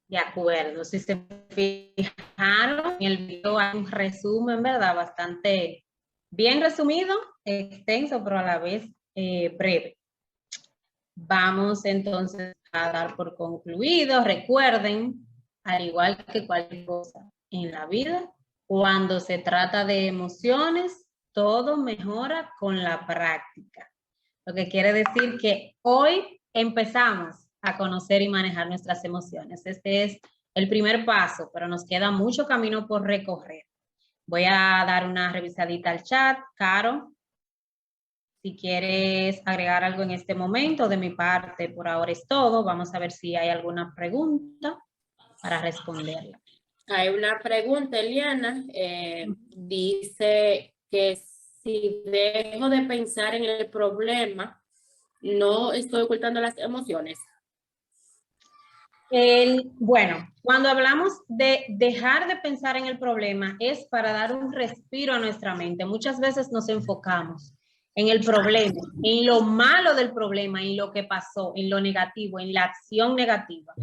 De acuerdo, si se fijaron, en el video hay un resumen, ¿verdad? Bastante bien resumido, extenso, pero a la vez breve. Vamos entonces a dar por concluido. Recuerden, al igual que cualquier cosa en la vida, cuando se trata de emociones, todo mejora con la práctica. Lo que quiere decir que hoy empezamos a conocer y manejar nuestras emociones. Este es el primer paso, pero nos queda mucho camino por recorrer. Voy a dar una revisadita al chat. Caro. Si quieres agregar algo en este momento, de mi parte, por ahora es todo. Vamos a ver si hay alguna pregunta para responderla. Hay una pregunta, Eliana. Dice que si dejo de pensar en el problema, no estoy ocultando las emociones. Bueno, cuando hablamos de dejar de pensar en el problema es para dar un respiro a nuestra mente. Muchas veces nos enfocamos en el problema, en lo malo del problema, en lo que pasó, en lo negativo, en la acción negativa.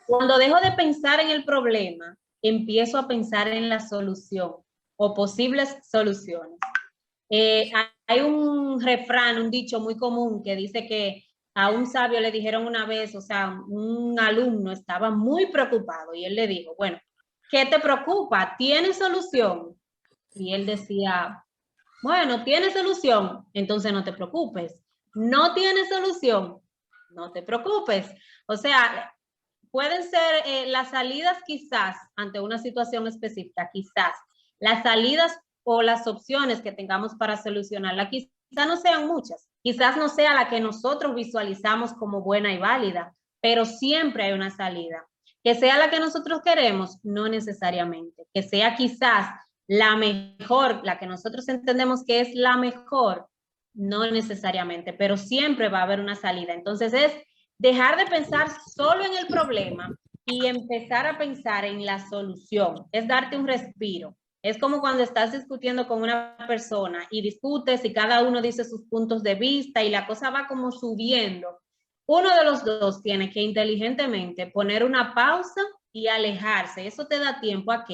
Cuando dejo de pensar en el problema, empiezo a pensar en la solución o posibles soluciones. Hay un refrán, un dicho muy común que dice que a un sabio le dijeron una vez, o sea, un alumno estaba muy preocupado y él le dijo, bueno, ¿qué te preocupa? ¿Tienes solución? Y él decía, bueno, ¿tienes solución? Entonces no te preocupes. ¿No tienes solución? No te preocupes. O sea, pueden ser las salidas quizás ante una situación específica, quizás las salidas o las opciones que tengamos para solucionarla, quizás no sean muchas, quizás no sea la que nosotros visualizamos como buena y válida, pero siempre hay una salida. Que sea la que nosotros queremos, no necesariamente. Que sea quizás la mejor, la que nosotros entendemos que es la mejor, no necesariamente, pero siempre va a haber una salida. Entonces es dejar de pensar solo en el problema y empezar a pensar en la solución. Es darte un respiro. Es como cuando estás discutiendo con una persona y discutes y cada uno dice sus puntos de vista y la cosa va como subiendo. Uno de los dos tiene que inteligentemente poner una pausa y alejarse. Eso te da tiempo a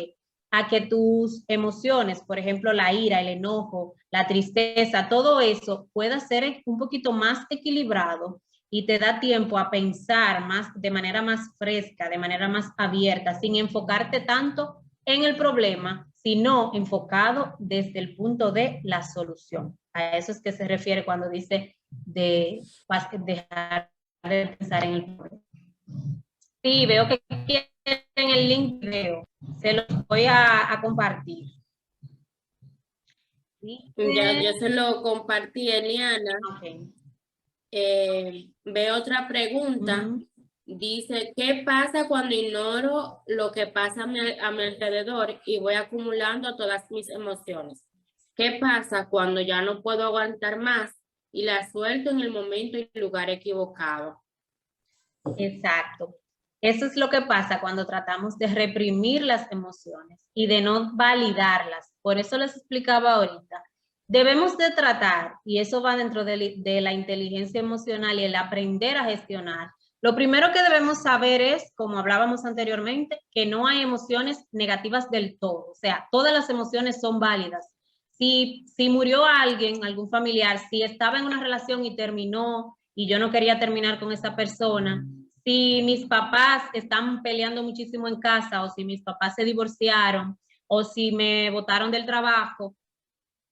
que tus emociones, por ejemplo, la ira, el enojo, la tristeza, todo eso pueda ser un poquito más equilibrado y te da tiempo a pensar más, de manera más fresca, de manera más abierta, sin enfocarte tanto en el problema, sino enfocado desde el punto de la solución. A eso es que se refiere cuando dice de dejar de pensar en el problema. Sí, veo que quieren el link, veo. Se los voy a compartir. ¿Sí? Ya, yo se lo compartí, Eliana. Okay. Veo otra pregunta. Dice, ¿qué pasa cuando ignoro lo que pasa a mi alrededor y voy acumulando todas mis emociones? ¿Qué pasa cuando ya no puedo aguantar más y la suelto en el momento y lugar equivocado? Exacto. Eso es lo que pasa cuando tratamos de reprimir las emociones y de no validarlas. Por eso les explicaba ahorita. Debemos de tratar, y eso va dentro de la inteligencia emocional y el aprender a gestionar. Lo primero que debemos saber es, como hablábamos anteriormente, que no hay emociones negativas del todo. O sea, todas las emociones son válidas. Si murió alguien, algún familiar, si estaba en una relación y terminó y yo no quería terminar con esa persona, si mis papás están peleando muchísimo en casa o si mis papás se divorciaron o si me botaron del trabajo,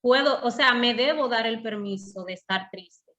o sea, me debo dar el permiso de estar triste.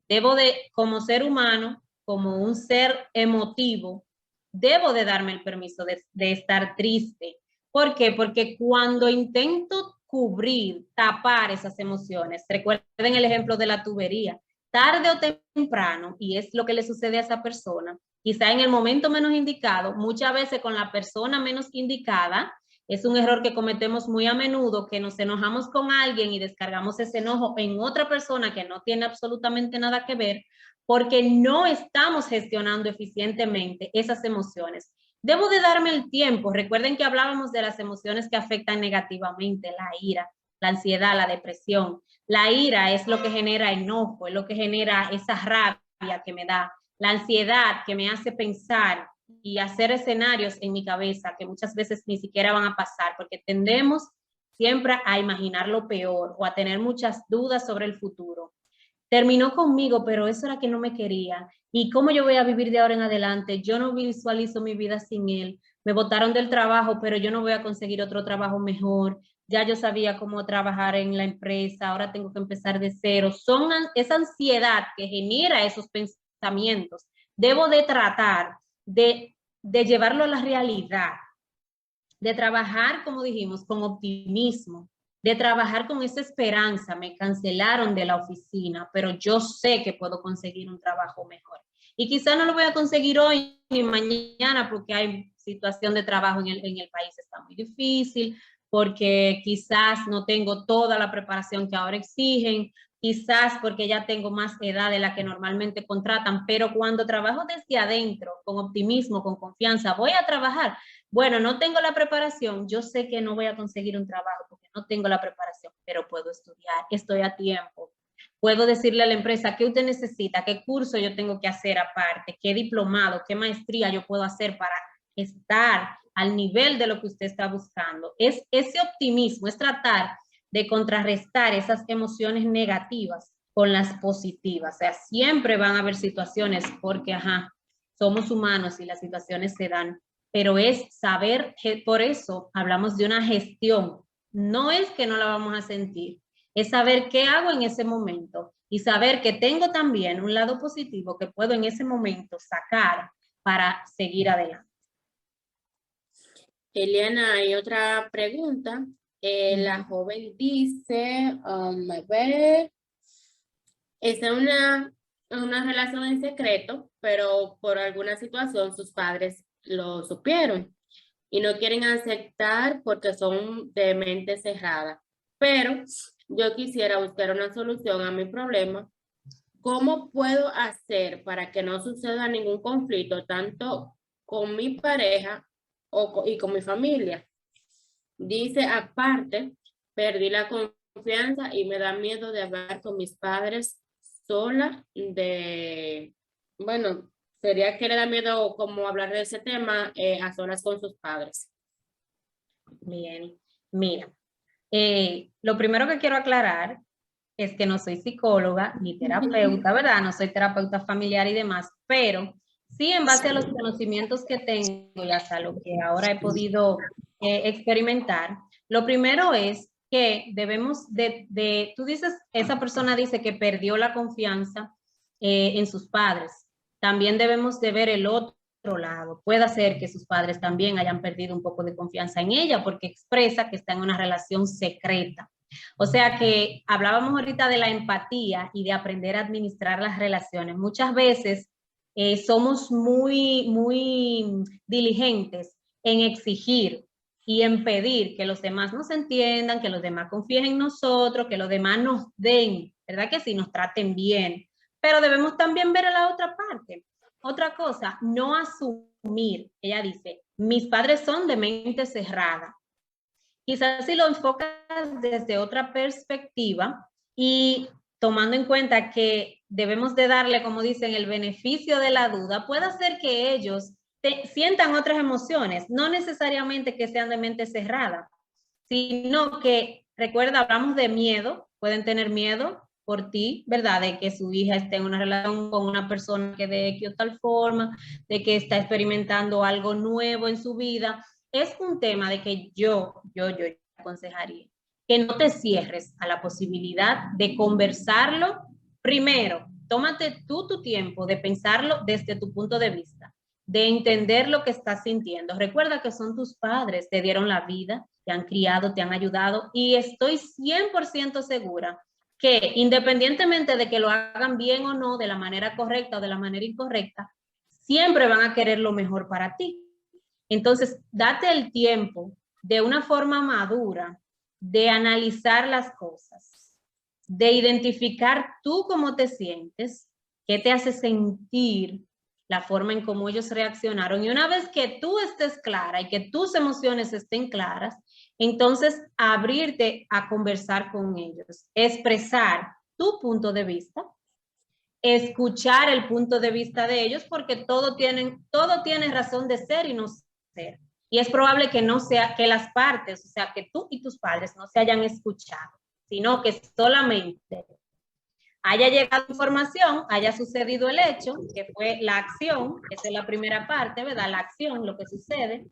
Debo de, como ser humano, como un ser emotivo, debo de darme el permiso de estar triste. ¿Por qué? Porque cuando intento cubrir, tapar esas emociones, recuerden el ejemplo de la tubería, tarde o temprano, y es lo que le sucede a esa persona, quizá en el momento menos indicado, muchas veces con la persona menos indicada. Es un error que cometemos muy a menudo, que nos enojamos con alguien y descargamos ese enojo en otra persona que no tiene absolutamente nada que ver, porque no estamos gestionando eficientemente esas emociones. Debo de darme el tiempo. Recuerden que hablábamos de las emociones que afectan negativamente, la ira, la ansiedad, la depresión. La ira es lo que genera enojo, es lo que genera esa rabia que me da. La ansiedad que me hace pensar y hacer escenarios en mi cabeza que muchas veces ni siquiera van a pasar, porque tendemos siempre a imaginar lo peor o a tener muchas dudas sobre el futuro. Terminó conmigo, pero eso era que no me quería. ¿Y cómo yo voy a vivir de ahora en adelante? Yo no visualizo mi vida sin él. Me botaron del trabajo, pero yo no voy a conseguir otro trabajo mejor. Ya yo sabía cómo trabajar en la empresa, ahora tengo que empezar de cero. Son esa ansiedad que genera esos pensamientos. Debo de tratar de llevarlo a la realidad, de trabajar, como dijimos, con optimismo, de trabajar con esa esperanza. Me cancelaron de la oficina, pero yo sé que puedo conseguir un trabajo mejor. Y quizá no lo voy a conseguir hoy ni mañana porque hay situación de trabajo en el país, está muy difícil, porque quizás no tengo toda la preparación que ahora exigen, quizás porque ya tengo más edad de la que normalmente contratan, pero cuando trabajo desde adentro, con optimismo, con confianza, voy a trabajar. Bueno, no tengo la preparación, yo sé que no voy a conseguir un trabajo porque no tengo la preparación, pero puedo estudiar, estoy a tiempo. Puedo decirle a la empresa qué usted necesita, qué curso yo tengo que hacer aparte, qué diplomado, qué maestría yo puedo hacer para estar al nivel de lo que usted está buscando. Es ese optimismo, es tratar de contrarrestar esas emociones negativas con las positivas. O sea, siempre van a haber situaciones porque, somos humanos y las situaciones se dan, pero es saber, por eso hablamos de una gestión. No es que no la vamos a sentir, es saber qué hago en ese momento y saber que tengo también un lado positivo que puedo en ese momento sacar para seguir adelante. Eliana, hay otra pregunta. La joven dice, a ver, está en una relación en secreto, pero por alguna situación sus padres lo supieron y no quieren aceptar porque son de mente cerrada. Pero yo quisiera buscar una solución a mi problema. ¿Cómo puedo hacer para que no suceda ningún conflicto tanto con mi pareja y con mi familia? Dice, aparte, perdí la confianza y me da miedo de hablar con mis padres sola bueno, sería que le da miedo como hablar de ese tema a solas con sus padres. Bien, mira, lo primero que quiero aclarar es que no soy psicóloga ni terapeuta, ¿verdad? No soy terapeuta familiar y demás, pero sí en base a los conocimientos que tengo y hasta lo que ahora he podido experimentar, lo primero es que debemos tú dices, esa persona dice que perdió la confianza en sus padres. También debemos de ver el otro lado. Puede ser que sus padres también hayan perdido un poco de confianza en ella porque expresa que está en una relación secreta. O sea que hablábamos ahorita de la empatía y de aprender a administrar las relaciones. Muchas veces somos muy diligentes en exigir y en pedir que los demás nos entiendan, que los demás confíen en nosotros, que los demás nos den, ¿verdad que sí? Nos traten bien. Pero debemos también ver a la otra parte. Otra cosa, no asumir. Ella dice, mis padres son de mente cerrada. Quizás si lo enfocas desde otra perspectiva y tomando en cuenta que debemos de darle, como dicen, el beneficio de la duda, puede ser que ellos sientan otras emociones, no necesariamente que sean de mente cerrada, sino que, recuerda, hablamos de miedo, pueden tener miedo por ti, ¿verdad? De que su hija esté en una relación con una persona que de X o tal forma, de que está experimentando algo nuevo en su vida. Es un tema de que yo aconsejaría que no te cierres a la posibilidad de conversarlo. Primero, tómate tú tu tiempo de pensarlo desde tu punto de vista, de entender lo que estás sintiendo. Recuerda que son tus padres, te dieron la vida, te han criado, te han ayudado y estoy 100% segura que independientemente de que lo hagan bien o no, de la manera correcta o de la manera incorrecta, siempre van a querer lo mejor para ti. Entonces, date el tiempo de una forma madura de analizar las cosas, de identificar tú cómo te sientes, qué te hace sentir, la forma en cómo ellos reaccionaron. Y una vez que tú estés clara y que tus emociones estén claras, entonces abrirte a conversar con ellos, expresar tu punto de vista, escuchar el punto de vista de ellos, porque todo tiene razón de ser y no ser. Y es probable que no sea, que las partes, o sea, que tú y tus padres no se hayan escuchado, sino que solamente haya llegado información, haya sucedido el hecho, que fue la acción, esa es la primera parte, ¿verdad? La acción, lo que sucede,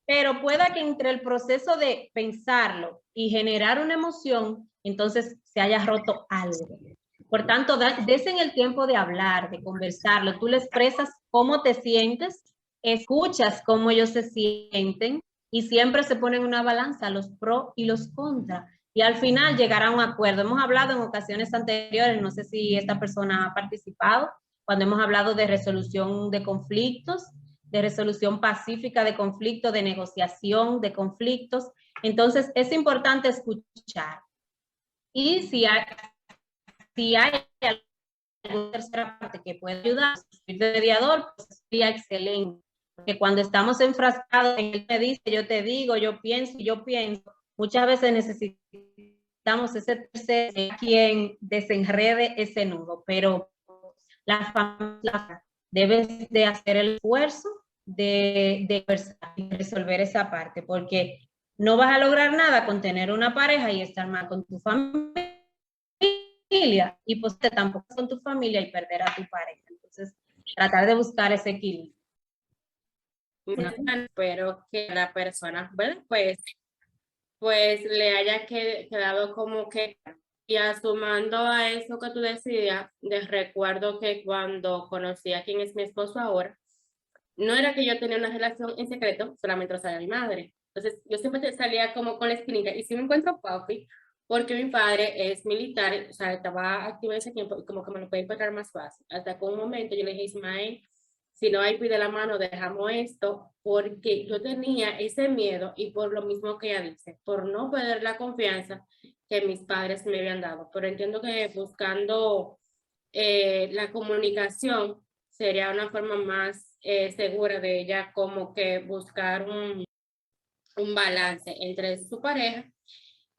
pero pueda que entre el proceso de pensarlo y generar una emoción, entonces se haya roto algo. Por tanto, desen el tiempo de hablar, de conversarlo, tú le expresas cómo te sientes, escuchas cómo ellos se sienten y siempre se ponen una balanza, los pros y los contras. y al final llegar a un acuerdo. Hemos hablado en ocasiones anteriores, no sé si esta persona ha participado, cuando hemos hablado de resolución de conflictos, de resolución pacífica de conflictos, de negociación de conflictos. Entonces, es importante escuchar. Y si hay alguna tercera parte que puede ayudar, el mediador, pues sería excelente. Porque cuando estamos enfrascados en él me dice, yo te digo, yo pienso, muchas veces necesitamos ese tercero quien desenrede ese nudo, pero la familia debe de hacer el esfuerzo de resolver esa parte, porque no vas a lograr nada con tener una pareja y estar mal con tu familia, y pues tampoco con tu familia y perder a tu pareja. Entonces, tratar de buscar ese equilibrio. Espero que la persona, bueno, pues le haya quedado como que, y sumando a eso que tú decías, les recuerdo que cuando conocí a quien es mi esposo ahora, no era que yo tenía una relación en secreto, solamente lo sabía mi madre. Entonces, yo siempre salía como con la espinita, y si me encuentro papi, porque mi padre es militar, o sea, estaba activo en ese tiempo, y como que me lo puede encontrar más fácil. Hasta que un momento yo le dije, Ismael, si no hay pide la mano, dejamos esto, porque yo tenía ese miedo, y por lo mismo que ella dice, por no perder la confianza que mis padres me habían dado. Pero entiendo que buscando la comunicación sería una forma más segura de ella, como que buscar un balance entre su pareja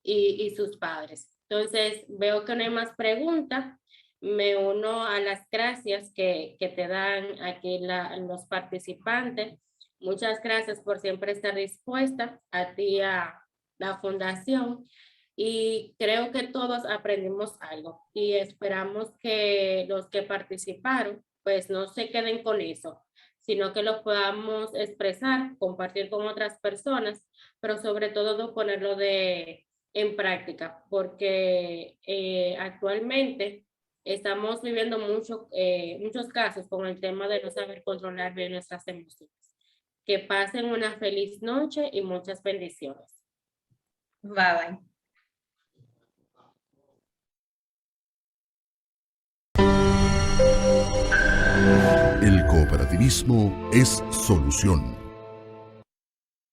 y sus padres. Entonces, veo que no hay más preguntas. Me uno a las gracias que te dan aquí los participantes. Muchas gracias por siempre estar dispuesta, a ti, a la fundación. Y creo que todos aprendimos algo y esperamos que los que participaron pues no se queden con eso, sino que lo podamos expresar, compartir con otras personas, pero sobre todo ponerlo en práctica, porque actualmente estamos viviendo muchos casos con el tema de no saber controlar bien nuestras emociones. Que pasen una feliz noche y muchas bendiciones. Bye bye. El cooperativismo es solución.